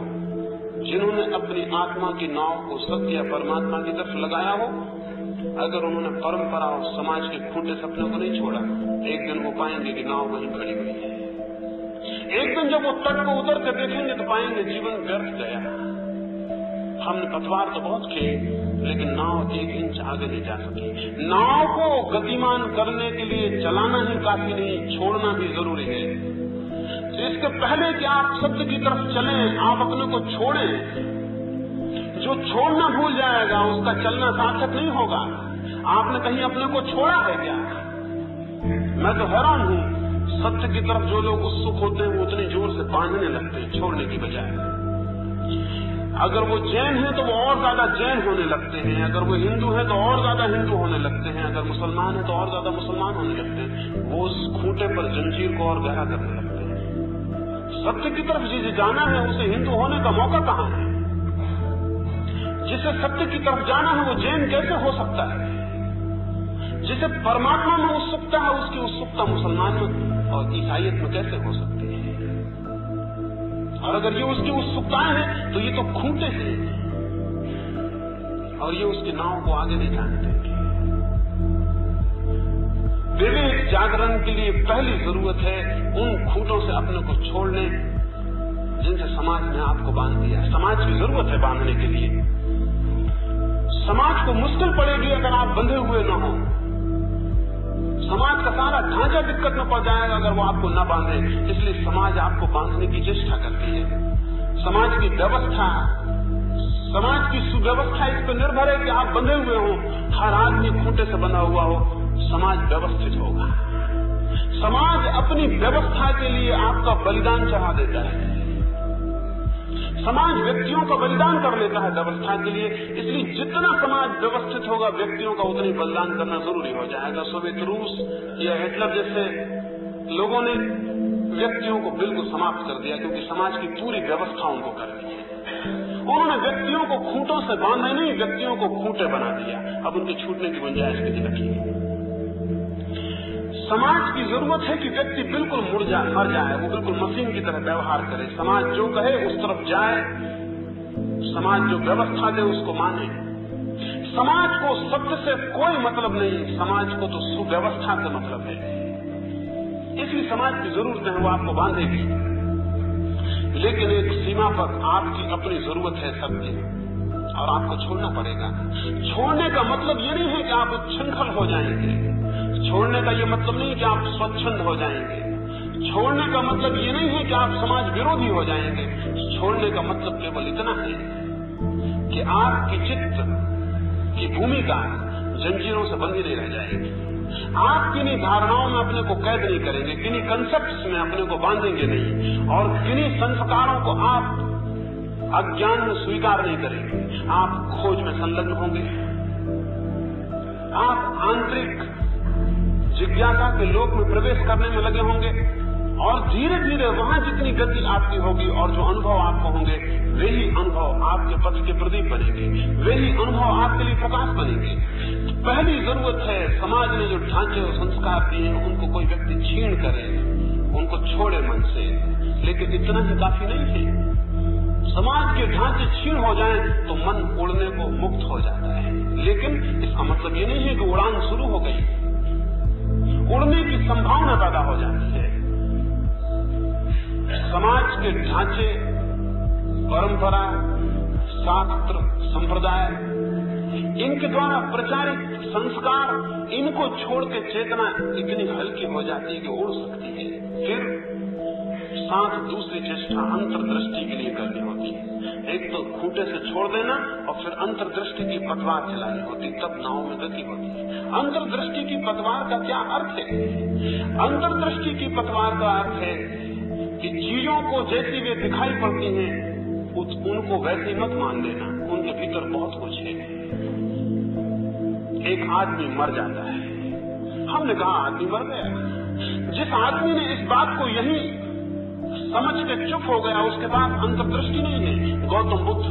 जिन्होंने अपनी आत्मा की नाव को सत्य परमात्मा की तरफ लगाया हो, अगर उन्होंने परंपरा और समाज के खूंटे से अपने को नहीं छोड़ा, एक दिन वो पाएंगे कि नाव वहीं खड़ी हुई है। एक दिन जब वो तट को उतर कर देखेंगे तो पाएंगे जीवन व्यर्थ गया। हमने पतवार तो बहुत किए, लेकिन नाव 1 इंच आगे नहीं जा सकी। नाव को गतिमान करने के लिए चलाना ही काफी नहीं, छोड़ना भी जरूरी है। तो इसके पहले कि आप सत्य की तरफ चलें, आप अपने को छोड़ें। जो छोड़ना भूल जाएगा उसका चलना सार्थक नहीं होगा। आपने कहीं अपने को छोड़ा है क्या? मैं तो हैरान हूं, सत्य की तरफ जो लोग उत्सुक होते हैं वो उतनी जोर से बांधने लगते हैं छोड़ने की बजाय। अगर वो जैन है तो वो और ज्यादा जैन होने लगते हैं, अगर वो हिंदू है तो और ज्यादा हिंदू होने लगते हैं, अगर मुसलमान है तो और ज्यादा मुसलमान होने लगते हैं। वो उस खूंटे पर जंजीर को और गहरा करने लगते हैं। सत्य की तरफ जिसे जाना है उसे हिंदू होने का मौका कहाँ है? जिसे सत्य की तरफ जाना है वो जैन कैसे हो सकता है? जिसे परमात्मा में उत्सुकता है उसकी उत्सुकता मुसलमान में और ईसाइयत में कैसे हो सकती है? और अगर ये उसकी उत्सुकताएं हैं तो ये तो खूंटे हैं और ये उसके नाव को आगे नहीं जाने देंगे। विवेक जागरण के लिए पहली जरूरत है उन खूंटों से अपने को छोड़ने जिनसे समाज ने आपको बांध दिया। समाज की जरूरत है बांधने के लिए। समाज को मुश्किल पड़ेगी अगर आप बंधे हुए न हो। समाज का सारा ढांचा दिक्कत में पड़ जाएगा अगर वो आपको न बांधे। इसलिए समाज आपको बांधने की चेष्टा करती है। समाज की व्यवस्था, समाज की सुव्यवस्था इस पर निर्भर है कि आप बंधे हुए हो। हर आदमी खूंटे से बंधा हुआ हो, समाज व्यवस्थित होगा। समाज अपनी व्यवस्था के लिए आपका बलिदान चढ़ा देता है। समाज व्यक्तियों का बलिदान कर लेता है व्यवस्था के लिए। इसलिए जितना समाज व्यवस्थित होगा व्यक्तियों का उतना ही बलिदान करना जरूरी हो जाएगा। सोवियत रूस या हिटलर जैसे लोगों ने व्यक्तियों को बिल्कुल समाप्त कर दिया क्योंकि समाज की पूरी व्यवस्था उनको कर दी है। उन्होंने व्यक्तियों को खूंटों से बांधा नहीं, व्यक्तियों को खूंटे बना दिया। अब उनके छूटने की गुंजाइश नहीं रखी। समाज की जरूरत है कि व्यक्ति बिल्कुल मर जाए, वो बिल्कुल मशीन की तरह व्यवहार करे। समाज जो कहे उस तरफ जाए, समाज जो व्यवस्था दे उसको माने। समाज को सत्य से कोई मतलब नहीं, समाज को तो सुव्यवस्था से मतलब है। इसलिए समाज की जरूरत है वो आपको बांधेगी, लेकिन एक सीमा पर आपकी अपनी जरूरत है सबकी और आपको छोड़ना पड़ेगा। छोड़ने का मतलब ये नहीं है कि आप उच्छृंखल हो जाएंगे। छोड़ने का ये मतलब नहीं कि आप स्वच्छंद हो जाएंगे। छोड़ने का मतलब ये नहीं है कि आप समाज विरोधी हो जाएंगे। छोड़ने का मतलब केवल इतना है कि आपकी चित्त की भूमिका जंजीरों से बंधी नहीं रह जाएगी। आप किन्हीं धारणाओं में अपने को कैद नहीं करेंगे, किन्हीं कंसेप्ट्स में अपने को बांधेंगे नहीं और किन्हीं संस्कारों को आप अज्ञान में स्वीकार नहीं करेंगे। आप खोज में संलग्न होंगे। आप आंतरिक जिज्ञासा के लोक में प्रवेश करने में लगे होंगे और धीरे धीरे वहां जितनी गति आपकी होगी और जो अनुभव आपको होंगे वे ही अनुभव आपके पथ के प्रदीप बनेंगे, वे ही अनुभव आपके लिए प्रकाश बनेंगे। पहली जरूरत है समाज ने जो ढांचे और संस्कार दिए हैं उनको कोई व्यक्ति छीण करे, उनको छोड़े मन से। लेकिन इतना ही काफी नहीं है। समाज के ढांचे छीण हो जाएं तो मन उड़ने को मुक्त हो जाता है, लेकिन इसका मतलब ये नहीं है कि उड़ान शुरू हो गई। उड़ने की संभावना पैदा हो जाती है। समाज के ढांचे, परंपरा, शास्त्र, संप्रदाय, इनके द्वारा प्रचारित संस्कार, इनको छोड़ के चेतना इतनी हल्की हो जाती है कि उड़ सकती है। फिर साथ दूसरी चेष्टा अंतर्दृष्टि के लिए करनी होती है। एक तो खूंटे से छोड़ देना और फिर अंतर्दृष्टि की पतवार चलानी होती, तब नाव में गति होती है। अंतर्दृष्टि की पतवार का क्या अर्थ है? अंतर्दृष्टि की पतवार का अर्थ है कि चीजों को जैसी वे दिखाई पड़ती हैं उनको वैसे मत मान लेना, उनके भीतर बहुत कुछ है। एक आदमी मर जाता है, हमने कहा आदमी मर गया। जिस आदमी ने इस बात को यही समझ के चुप हो गया उसके पास अंतर्दृष्टि नहीं है। गौतम बुद्ध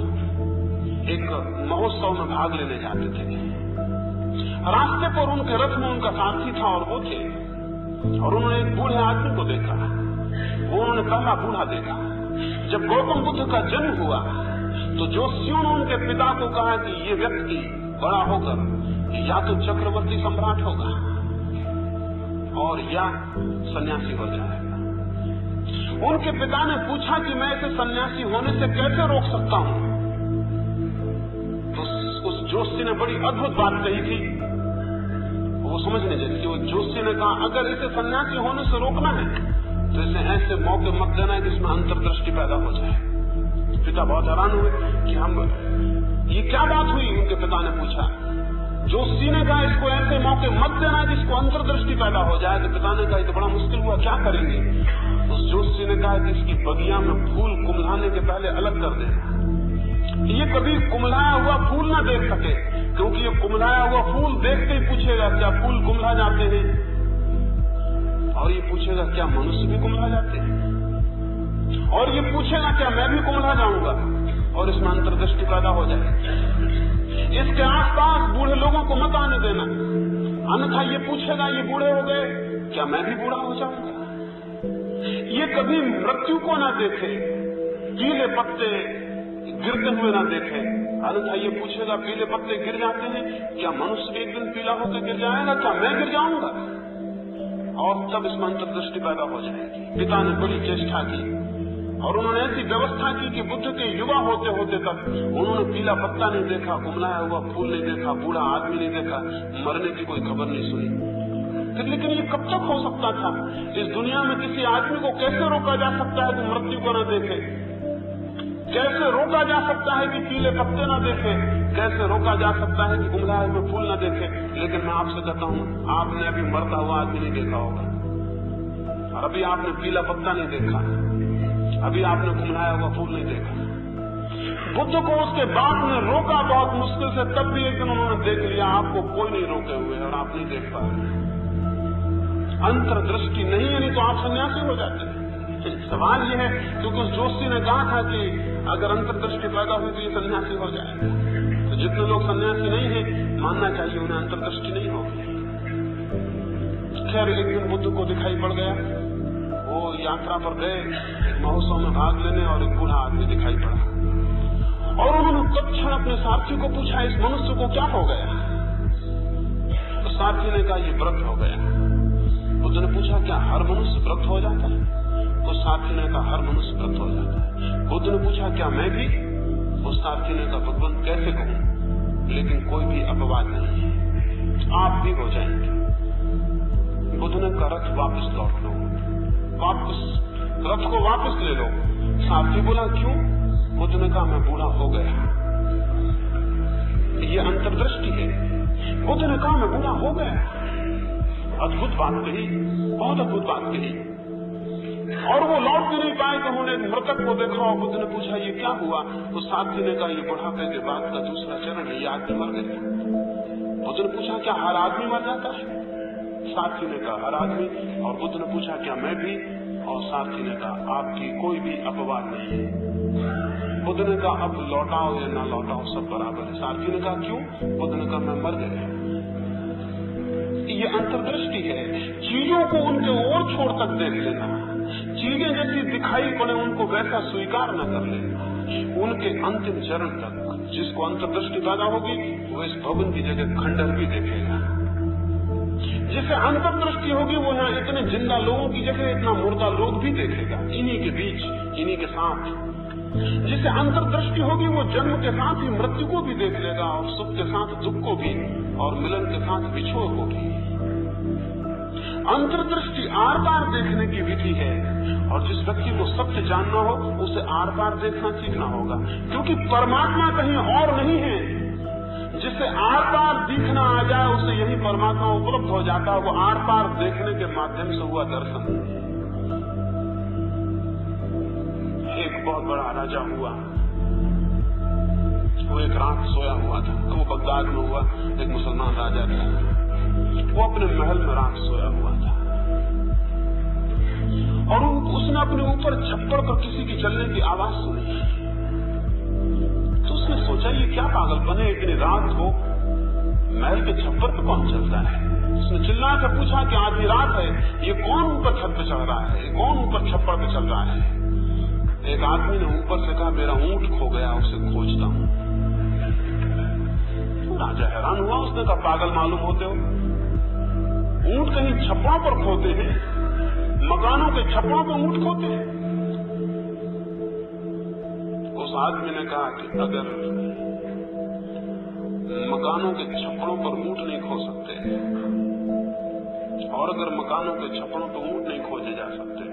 एक महोत्सव में भाग लेने जाते थे। रास्ते पर उनके रथ में उनका साथी था और वो थे, और उन्होंने एक बूढ़े आदमी को देखा। वो उन्होंने पहला बूढ़ा देखा। जब गौतम बुद्ध का जन्म हुआ तो ज्योतिषियों ने उनके पिता को कहा कि ये व्यक्ति बड़ा होकर या तो चक्रवर्ती सम्राट होगा और या सन्यासी हो जाएगा। उनके पिता ने पूछा कि मैं इसे सन्यासी होने से कैसे रोक सकता हूं? तो उस जोशी ने बड़ी अद्भुत बात कही थी, वो समझने जैसी। वो जोशी ने कहा अगर इसे सन्यासी होने से रोकना है तो इसे ऐसे मौके मत देना है कि इसमें अंतर्दृष्टि पैदा हो जाए। पिता बहुत हैरान हुए कि हम ये क्या बात हुई। उनके पिता ने पूछा, जोशी ने कहा इसको ऐसे मौके मत देना जिसको अंतर्दृष्टि पैदा हो जाए। तो पिता ने कहा ये तो बड़ा मुश्किल हुआ, क्या करेंगे? उस जोशी ने कहा कि इसकी बगिया में फूल कुम्हलाने के पहले अलग कर देना। ये कभी कुम्हलाया हुआ फूल ना देख सके, क्योंकि ये कुम्हलाया हुआ फूल देखते ही पूछेगा क्या फूल कुम्हला जाते हैं, और ये पूछेगा क्या मनुष्य भी कुम्हला जाते हैं, और ये पूछेगा क्या मैं भी कुम्हला जाऊंगा, और इसमें अंतर्दृष्टि पैदा हो जाए। इसके आसपास बूढ़े लोगों को मत आने देना, अन्यथा ये पूछेगा ये बूढ़े हो गए क्या मैं भी बूढ़ा हो जाऊंगा। ये कभी मृत्यु को ना देखे, पीले पत्ते गिरते हुए ना देखे। अन्यथा ये पूछेगा पीले पत्ते गिर जाते हैं, क्या मनुष्य भी एक दिन पीला होकर गिर जाएगा? क्या मैं गिर जाऊंगा? और तब इसमें अंतर्दृष्टि पैदा हो जाएगी। पिता ने बड़ी चेष्टा की और उन्होंने ऐसी व्यवस्था की कि बुद्ध के युवा होते होते तक उन्होंने पीला पत्ता नहीं देखा, कुमलाया हुआ फूल नहीं देखा, बूढ़ा आदमी नहीं देखा, मरने की कोई खबर नहीं सुनी। फिर लेकिन ये कब तक हो सकता था? इस दुनिया में किसी आदमी को कैसे रोका जा सकता है कि मृत्यु को न देखे? कैसे रोका जा सकता है कि पीले पत्ते न देखे? कैसे रोका जा सकता है कि कुमलाए हुए फूल न देखे? लेकिन मैं आपसे कहता हूँ, आपने अभी मरता हुआ आदमी नहीं देखा होगा, और अभी आपने पीला पत्ता नहीं देखा, अभी आपने कुमलाया हुआ फूल नहीं देखा। बुद्ध को उसके बाप ने रोका बहुत मुश्किल से, तब भी एक दिन उन्होंने देख लिया। आपको कोई नहीं रोके हुए और आप नहीं देख पा रहे। अंतर्दृष्टि नहीं है, नहीं तो आप सन्यासी हो जाते हैं। सवाल यह है, क्योंकि उस जोशी ने कहा था कि अगर अंतर्दृष्टि पैदा हुई तो ये सन्यासी हो जाएगा। तो जितने लोग सन्यासी नहीं है, मानना चाहिए उन्हें अंतर्दृष्टि नहीं होगी। खैर एक दिन बुद्ध को दिखाई पड़ गया, वो यात्रा पर गए महोत्सव में भाग लेने, और एक बूढ़ा आदमी दिखाई पड़ा और उन्होंने तत्क्षण अपने सारथी को पूछा, इस मनुष्य को क्या हो गया? तो सारथी ने कहा, ये व्रत हो गया। बुद्ध ने पूछा, क्या हर मनुष्य व्रत हो जाता है? तो सारथी ने कहा, हर मनुष्य व्रत हो जाता है। बुद्ध ने पूछा, क्या मैं भी? उस सारथी ने कहा, भगवान कैसे कहूं, लेकिन कोई भी अपवाद नहीं है, आप भी हो जाएंगे। बुद्ध ने कहा, रथ वापस लौट लो, वापस रथ को वापस ले लो। सारथी बोला, क्यों? बुद्ध ने कहा, मैं बूढ़ा हो गया। ये अंतर्दृष्टि है। बुद्ध ने कहा, मैं बूढ़ा हो गया। अद्भुत बात कही, बहुत अद्भुत बात कही। और वो लौट भी नहीं पाए कि उन्होंने मृतक को देखा और बुद्ध ने पूछा, ये क्या हुआ? तो सारथी ने कहा, ये बुढ़ापे के बाद का दूसरा चरण है, ये आदमी मर गया। बुद्ध ने पूछा, क्या हर आदमी मर जाता है? सारथी ने कहा, हर आदमी। और बुद्ध ने पूछा, क्या मैं भी? और सारथी ने कहा, आपकी कोई भी अपवाद नहीं है। बुद्ध ने कहा, अब लौटाओ या ना लौटाओ सब बराबर है। सारथी ने कहा, क्यों? बुद्ध ने कहा, मैं मर गया। ये अंतर्दृष्टि है। चीजों को उनके ओर छोड़ तक देख लेना, चीजें जैसी दिखाई पड़े उनको वैसा स्वीकार न कर लेना। उनके अंतिम चरण तक जिसको अंतर्दृष्टि पैदा होगी, वो इस भवन की जगह खंडहर भी देखेगा। जिसे अंतर्दृष्टि होगी, वो यहाँ इतने जिंदा लोगों की जगह इतना मुर्दा लोग भी देखेगा, इन्हीं के बीच, इन्हीं के साथ। जिसे अंतर्दृष्टि होगी, वो जन्म के साथ ही मृत्यु को भी देख लेगा, और सुख के साथ दुख को भी, और मिलन के साथ विछोह को भी। अंतर्दृष्टि आर पार देखने की विधि है, और जिस व्यक्ति को सत्य जानना हो, उसे आर पार देखना सीखना होगा, क्योंकि परमात्मा कहीं और नहीं है। जिसे आर पार दिखना आ जाए, उसे यही परमात्मा उपलब्ध हो जाता है। वो आर पार देखने के माध्यम से हुआ दर्शन। एक बहुत बड़ा राजा हुआ, वो एक रात सोया हुआ था। तो वो बगदाद में हुआ, एक मुसलमान राजा था, वो अपने महल में रात सोया हुआ था, और उसने अपने ऊपर छप्पर पर किसी की चलने की आवाज सुनी। तो उसने सोचा, ये क्या पागलपन है, इतनी रात को महल के छप्पर पे कौन चलता है? उसने चिल्ला कर पूछा कि आधी रात है, ये कौन ऊपर छत पे चढ़ रहा है, ये कौन ऊपर छप्पर पे चल रहा है? एक आदमी ने ऊपर से कहा, मेरा ऊंट खो गया, उसे खोजता हूं। राजा हैरान हुआ, उसने कहा, पागल मालूम होते हो, ऊंट कहीं छप्परों पर खोते हैं, मकानों के छप्परों पर ऊंट खोते हैं? उस आदमी ने कहा कि अगर मकानों के छप्परों पर ऊंट नहीं खो सकते, और अगर मकानों के छप्परों पर ऊंट नहीं खोजे जा सकते,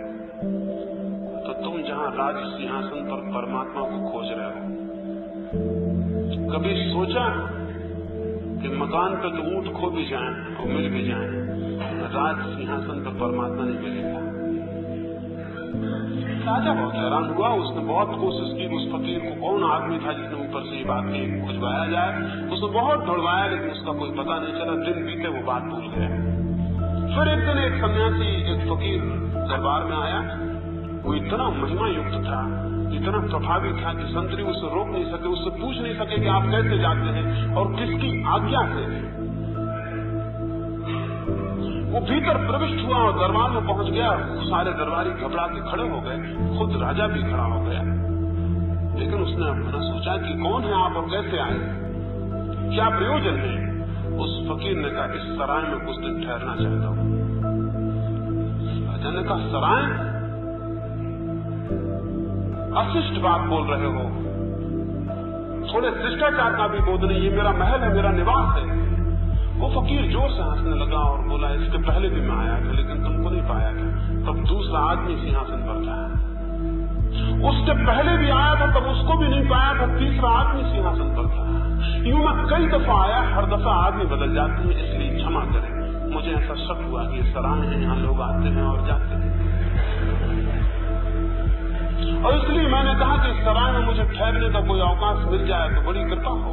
तो तुम जहां राज सिंहासन पर परमात्मा को खोज रहे हो, कभी सोचा कि मकान पे तो ऊंट खो भी जाए और मिल भी जाए, राज सिंहासन पर परमात्मा नहीं मिलेगा? राजा बहुत हैरान हुआ। उसने बहुत कोशिश की, उस फकीर को, कौन आदमी था जिसने ऊपर से ये बात की, खुजवाया जाए। उसने बहुत ढूंढवाया, लेकिन उसका कोई पता नहीं चला। दिन बीते, वो बात भूल गया। फिर एक दिन एक सन्यासी, एक फकीर दरबार में आया। वो इतना महिमा युक्त था, इतना प्रभावी था कि संतरी उससे रोक नहीं सके, उससे पूछ नहीं सके कि आप कैसे जाते हैं और किसकी आज्ञा से। वो भीतर प्रविष्ट हुआ और दरबार में पहुंच गया। सारे दरबारी घबरा के खड़े हो गए, खुद राजा भी खड़ा हो गया। लेकिन उसने अपना सोचा कि कौन है आप और कैसे आए, क्या प्रयोजन है। उस फकीर ने कहा, इस सराय में कुछ दिन ठहरना चाहता हूं। राजा ने कहा, सराय? अशिष्ट बात बोल रहे हो, थोड़े शिष्टाचार का भी बोध नहीं। ये मेरा महल है, मेरा निवास है। वो फकीर जोर से हंसने लगा और बोला, इसके पहले भी मैं आया था लेकिन तुमको नहीं पाया था, तब दूसरा आदमी सिंहासन पर था। उसके पहले भी आया था, तब उसको भी नहीं पाया था, तीसरा आदमी सिंहासन पर था। यूं मैं कई दफा आया, हर दफा आदमी बदल जाते हैं, इसलिए क्षमा करें। मुझे ऐसा शक हुआ कि ये सराय है, यहाँ लोग आते हैं और जाते हैं, और इसलिए मैंने कहा कि इस सराय में मुझे ठहरने का कोई अवकाश मिल जाए तो बड़ी कृपा हो।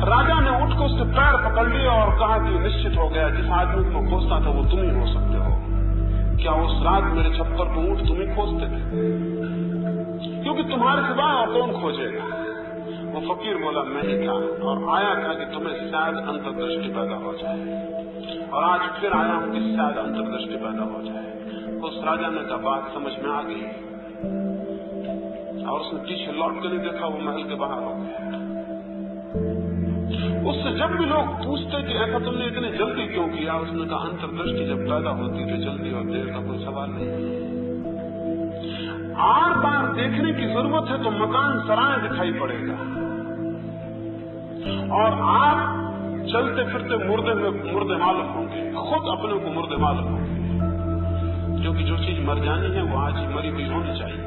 राजा ने उठ कर उसके पैर पकड़ लिए और कहा कि निश्चित हो गया, जिस आदमी को खोजता था वो तुम ही हो सकते हो। क्या उस रात मेरे छप्पर पर ऊंट तुम ही खोजते थे? क्योंकि तुम्हारे सिवाय और कौन खोजेगा। वो फकीर बोला, मैं ही था और आया था कि तुम्हें शायद अंतर्दृष्टि पैदा हो जाए, और आज फिर आया हूं कि शायद अंतर्दृष्टि पैदा हो जाए। उस राजा ने कहा, बात समझ में आ गई, और उसने पीछे लौट कर नहीं देखा, वो महल के बाहर हो गया। उससे जब भी लोग पूछते कि ऐसा तुमने इतनी जल्दी क्यों किया, उसने कहा, अंतर्दृष्टि जब पैदा होती तो जल्दी और देर का कोई सवाल नहीं। आर पार देखने की जरूरत है तो मकान सराय दिखाई पड़ेगा, और आप चलते फिरते मुर्दे मालूम होंगे, खुद अपने को मुर्दे मालूम होंगे, क्योंकि जो चीज मर जानी है वो आज ही मरी हुई होनी चाहिए।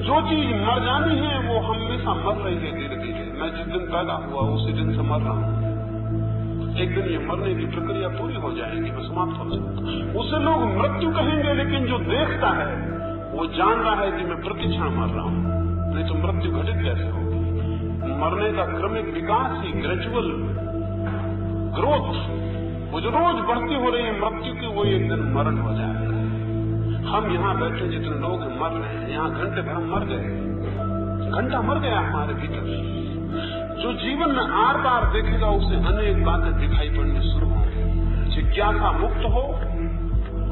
जो चीज मर जानी है वो हमेशा मर रही है धीरे धीरे। मैं जिस दिन पैदा हुआ उसी दिन से मर रहा हूं। एक दिन ये मरने की प्रक्रिया पूरी हो जाएगी, मैं समाप्त हो जाऊंगा। उसे लोग मृत्यु कहेंगे, लेकिन जो देखता है वो जान रहा है कि मैं प्रतिक्षण मर रहा हूं, नहीं तो मृत्यु घटित कैसे होगी। मरने का क्रमिक विकास ही, ग्रेजुअल ग्रोथ, वो जो रोज बढ़ती हो रही है मृत्यु की, वो एक दिन मरण हो जाएगा। हम यहाँ बैठे जितने लोग मर रहे हैं, यहाँ घंटे भर मर गए, घंटा मर गया हमारे भीतर। जो जीवन में आर पार देखेगा उसे अनेक बातें दिखाई पड़नी शुरू होंगी। जिज्ञासा मुक्त हो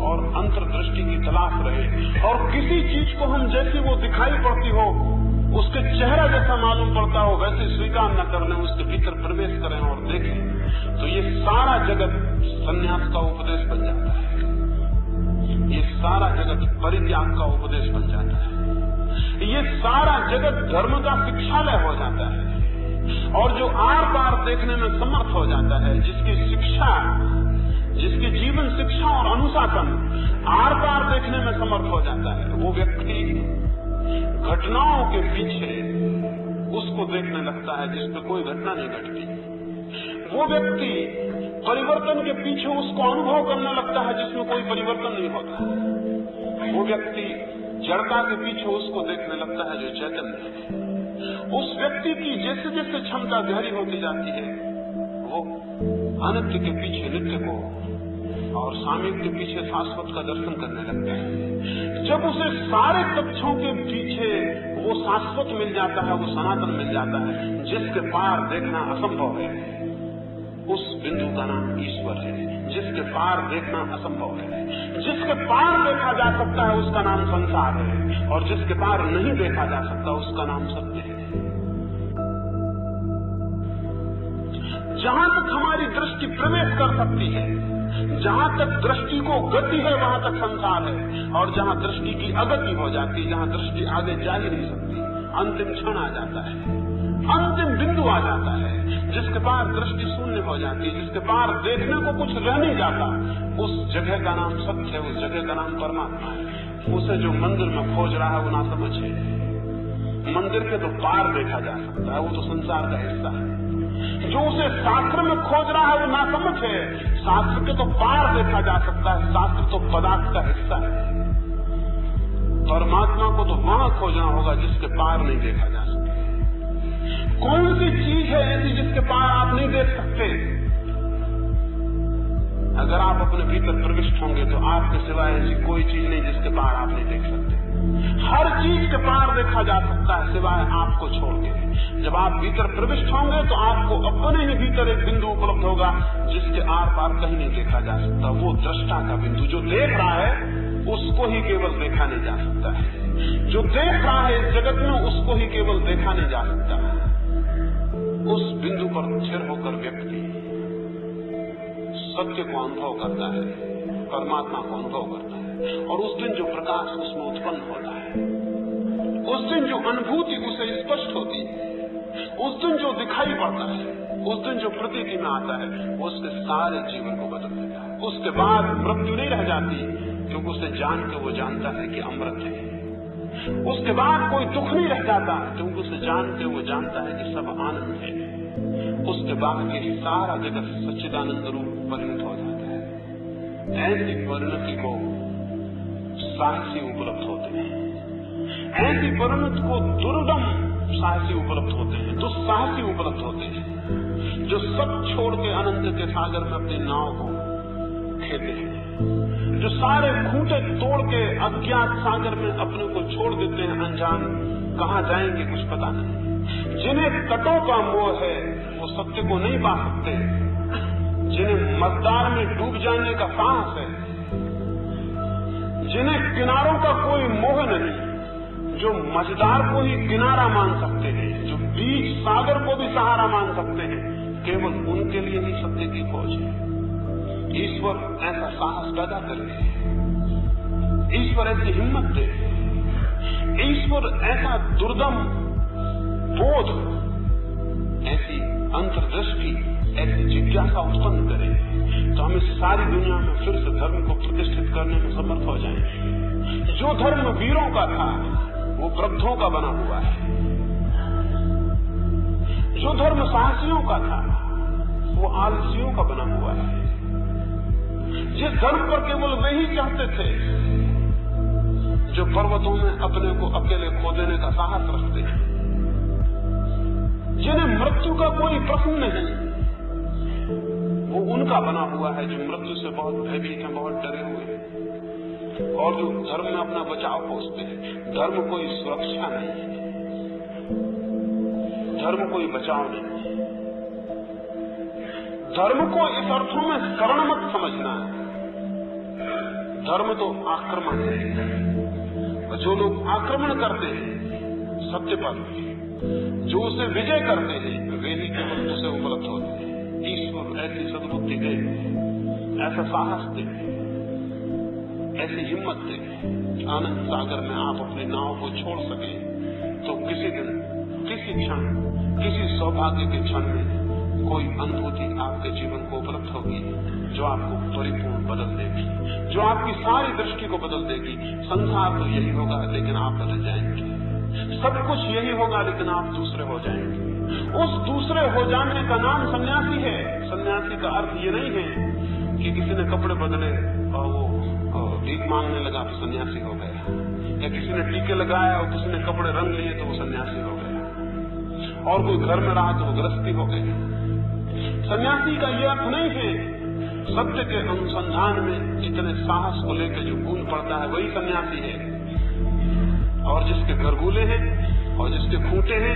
और अंतर्दृष्टि की तलाश रहे, और किसी चीज को हम जैसी वो दिखाई पड़ती हो, उसके चेहरा जैसा मालूम पड़ता हो, वैसे स्वीकार न कर लें, उसके भीतर प्रवेश करें और देखें, तो ये सारा जगत संन्यास का उपदेश बन जाता है। ये सारा जगत परित्याग का उपदेश बन जाता है। ये सारा जगत धर्म का शिक्षालय हो जाता है। और जो आर पार देखने में समर्थ हो जाता है, जिसकी शिक्षा, जिसकी जीवन शिक्षा और अनुशासन आर पार देखने में समर्थ हो जाता है, वो व्यक्ति घटनाओं के पीछे उसको देखने लगता है जिसमें कोई घटना नहीं घटती। वो व्यक्ति परिवर्तन के पीछे उसको अनुभव करने लगता है जिसमें कोई परिवर्तन नहीं होता। वो व्यक्ति जड़ता के पीछे उसको देखने लगता है जो चैतन्य है। उस व्यक्ति की जैसे जैसे क्षमता गहरी होती जाती है, वो अनित्य के पीछे नित्य को और सामयिक के पीछे शाश्वत का दर्शन करने लगता है। जब उसे सारे तथ्यों के पीछे वो शाश्वत मिल जाता है, वो सनातन मिल जाता है, जिसके पार देखना असंभव है, उस बिंदु का नाम ईश्वर है। जिसके पार देखना असंभव है, जिसके पार देखा जा सकता है उसका नाम संसार है, और जिसके पार नहीं देखा जा सकता उसका नाम सत्य है। जहां तक हमारी दृष्टि प्रवेश कर सकती है, जहां तक दृष्टि को गति है वहां तक संसार है, और जहां दृष्टि की अगति हो जाती है, जहां दृष्टि आगे जा ही नहीं सकती, अंतिम क्षण आ जाता है, अंतिम बिंदु आ जाता है, जिसके पार दृष्टि शून्य हो जाती है, जिसके पार देखने को कुछ रह नहीं जाता, उस जगह का नाम सत्य है, उस जगह का नाम परमात्मा है। उसे जो मंदिर में खोज रहा है वो ना समझ है। मंदिर के तो पार देखा जा सकता है, वो तो संसार का हिस्सा है। जो उसे शास्त्र में खोज रहा है वो ना समझ है। शास्त्र के तो पार देखा जा सकता है, शास्त्र तो पदार्थ का हिस्सा है। परमात्मा को तो वहां खोजना होगा जिसके पार नहीं देखा जा सकता। कौन सी चीज है ऐसी जिसके पार आप नहीं देख सकते? अगर आप अपने भीतर प्रविष्ट होंगे तो आपके सिवाय ऐसी कोई चीज नहीं जिसके पार आप नहीं देख सकते। हर चीज के पार देखा जा सकता है सिवाय आपको छोड़ के। जब आप भीतर प्रविष्ट होंगे तो आपको अपने ही भीतर एक बिंदु उपलब्ध होगा जिसके आर पार कहीं नहीं देखा जा सकता। वो दृष्टा का बिंदु, जो देख रहा है उसको ही केवल देखा नहीं जा सकता है। जो देख रहा है इस जगत में उसको ही केवल देखा नहीं जा सकता। उस बिंदु पर स्थिर होकर व्यक्ति सत्य को अनुभव करता है, परमात्मा को अनुभव करता है, और उस दिन जो प्रकाश उसमें उत्पन्न होता है, उस दिन जो अनुभूति उसे स्पष्ट होती है, उस दिन जो दिखाई पड़ता है, उस दिन जो प्रतीति में आता है, वो उसके सारे जीवन को बदल देता है। उसके बाद मृत्यु नहीं रह जाती, क्योंकि उसे जान के वो जानता है कि अमृत है। उसके बाद कोई दुख नहीं रह जाता, क्योंकि उसे जान के वो जानता है कि सब आनंद है। उसके बाद ये सारा जगत सच्चिदानंद रूप परिणत हो जाता है। ऐसी परिणति को साहसी उपलब्ध होते हैं, ऐसी परिणति को दुर्दम साहसी उपलब्ध होते हैं, दुस्साहसी उपलब्ध होते हैं, जो सब छोड़ के अनंत के सागर में अपनी नाव को खेते हैं, जो सारे खूंटे तोड़ के अज्ञात सागर में अपने को छोड़ देते हैं, अनजान कहां जाएंगे कुछ पता नहीं। जिन्हें तटों का मोह है वो सत्य को नहीं पा सकते, जिन्हें मझधार में डूब जाने का साहस है, जिन्हें किनारों का कोई मोह नहीं, जो मझधार को ही किनारा मान सकते हैं, जो बीच सागर को भी सहारा मान सकते हैं, केवल उनके लिए ही सत्य की खोज है। ईश्वर ऐसा साहस पैदा करे, ईश्वर ऐसी हिम्मत दे, ईश्वर ऐसा दुर्दम बोध, ऐसी अंतर्दृष्टि, ऐसी जिज्ञासा उत्पन्न करे, तो हम इस सारी दुनिया में फिर से धर्म को प्रतिष्ठित करने में समर्थ हो जाएंगे। जो धर्म वीरों का था वो वृद्धों का बना हुआ है, जो धर्म साहसियों का था वो आलसियों का बना हुआ है। जिस धर्म पर केवल वे ही चाहते थे जो पर्वतों में अपने को अकेले खो देने का साहस रखते हैं, जिन्हें मृत्यु का कोई प्रश्न नहीं, वो उनका बना हुआ है जो मृत्यु से बहुत भयभीत हैं, बहुत डरे हुए हैं, और जो धर्म में अपना बचाव खोजते हैं। धर्म कोई सुरक्षा नहीं है, धर्म कोई बचाव नहीं है। धर्म को इस अर्थों में शरण मत समझना, धर्म तो आक्रमण है। जो लोग आक्रमण करते हैं सत्य पर, जो उसे विजय करते हैं, वे ही केवल उसे उपलब्ध होते हैं। ईश्वर ऐसी सद्बुद्धि दे, ऐसा साहस दे, ऐसी हिम्मत दे, आनंद सागर में आप अपनी नाव को छोड़ सके, तो किसी दिन, किसी क्षण, किसी सौभाग्य के क्षण में कोई अनुभूति आपके जीवन को उपलब्ध होगी जो आपको परिपूर्ण बदल देगी, जो आपकी सारी दृष्टि को बदल देगी। संसार तो यही होगा लेकिन आप बदल जाएंगे, सब कुछ यही होगा लेकिन आप दूसरे हो जाएंगे। उस दूसरे हो जाने का नाम सन्यासी है। सन्यासी का अर्थ ये नहीं है कि किसी ने कपड़े बदले और वो भीख मांगने लगा तो सन्यासी हो गया, या किसी ने टीके लगाया और किसी ने कपड़े रंग लिए तो वो सन्यासी हो गया, और कोई घर में रहा तो वो गृहस्थी हो गया। सन्यासी का ये अर्थ नहीं है। सत्य के अनुसंधान में इतने साहस को लेकर जो कूद पड़ता है वही सन्यासी है, और जिसके घरगुले हैं और जिसके खूंटे हैं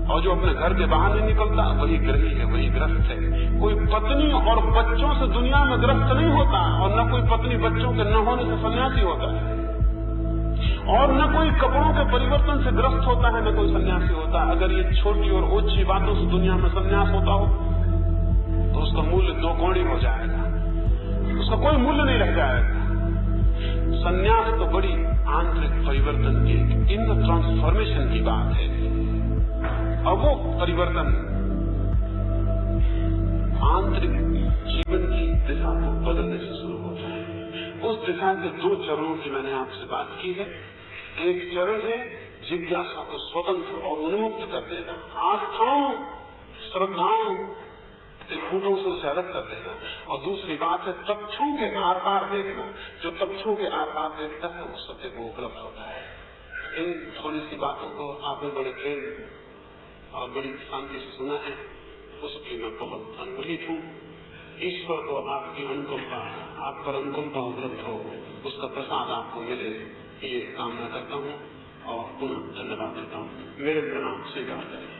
और जो अपने घर के बाहर नहीं निकलता वही गृही है, वही ग्रस्त है। कोई पत्नी और बच्चों से दुनिया में ग्रस्त नहीं होता, और न कोई पत्नी बच्चों के न होने से सन्यासी होता है, और न कोई कपड़ों के परिवर्तन से ग्रस्त होता है, न कोई सन्यासी होता है। अगर ये छोटी और ओछी बातों से दुनिया में सन्यास होता हो तो उसका मूल्य दो गुणी हो जाएगा, उसका कोई मूल्य नहीं रह जाएगा। सन्यास तो बड़ी आंतरिक परिवर्तन की, इन ट्रांसफॉर्मेशन की बात है, और वो परिवर्तन आंतरिक जीवन की दिशा को बदलने से शुरू होता है। उस दिशा के दो चरणों की मैंने आपसे बात की है। एक चरण है जिज्ञासा को स्वतंत्र और उन्मुक्त कर देना, आस्थाओं श्रद्धाओं खूंटों से उसे अलग कर देना, और दूसरी बात है तथ्यों के आर पार देखना। जो तथ्यों के आर पार देखता है वो सत्य को उपलब्ध होता है। इन थोड़ी सी बातों को आपने बड़े प्रेम और बड़ी शांति से सुना है, उसकी मैं बहुत अनुग्रहित हूँ। ईश्वर को आपकी अनुकंपा, आप पर अनुकंपा उपलब्ध हो, उसका प्रसाद आपको मिले, ये कामना करता हूँ और पुनः धन्यवाद देता हूँ। मेरे प्रणाम स्वीकार करें।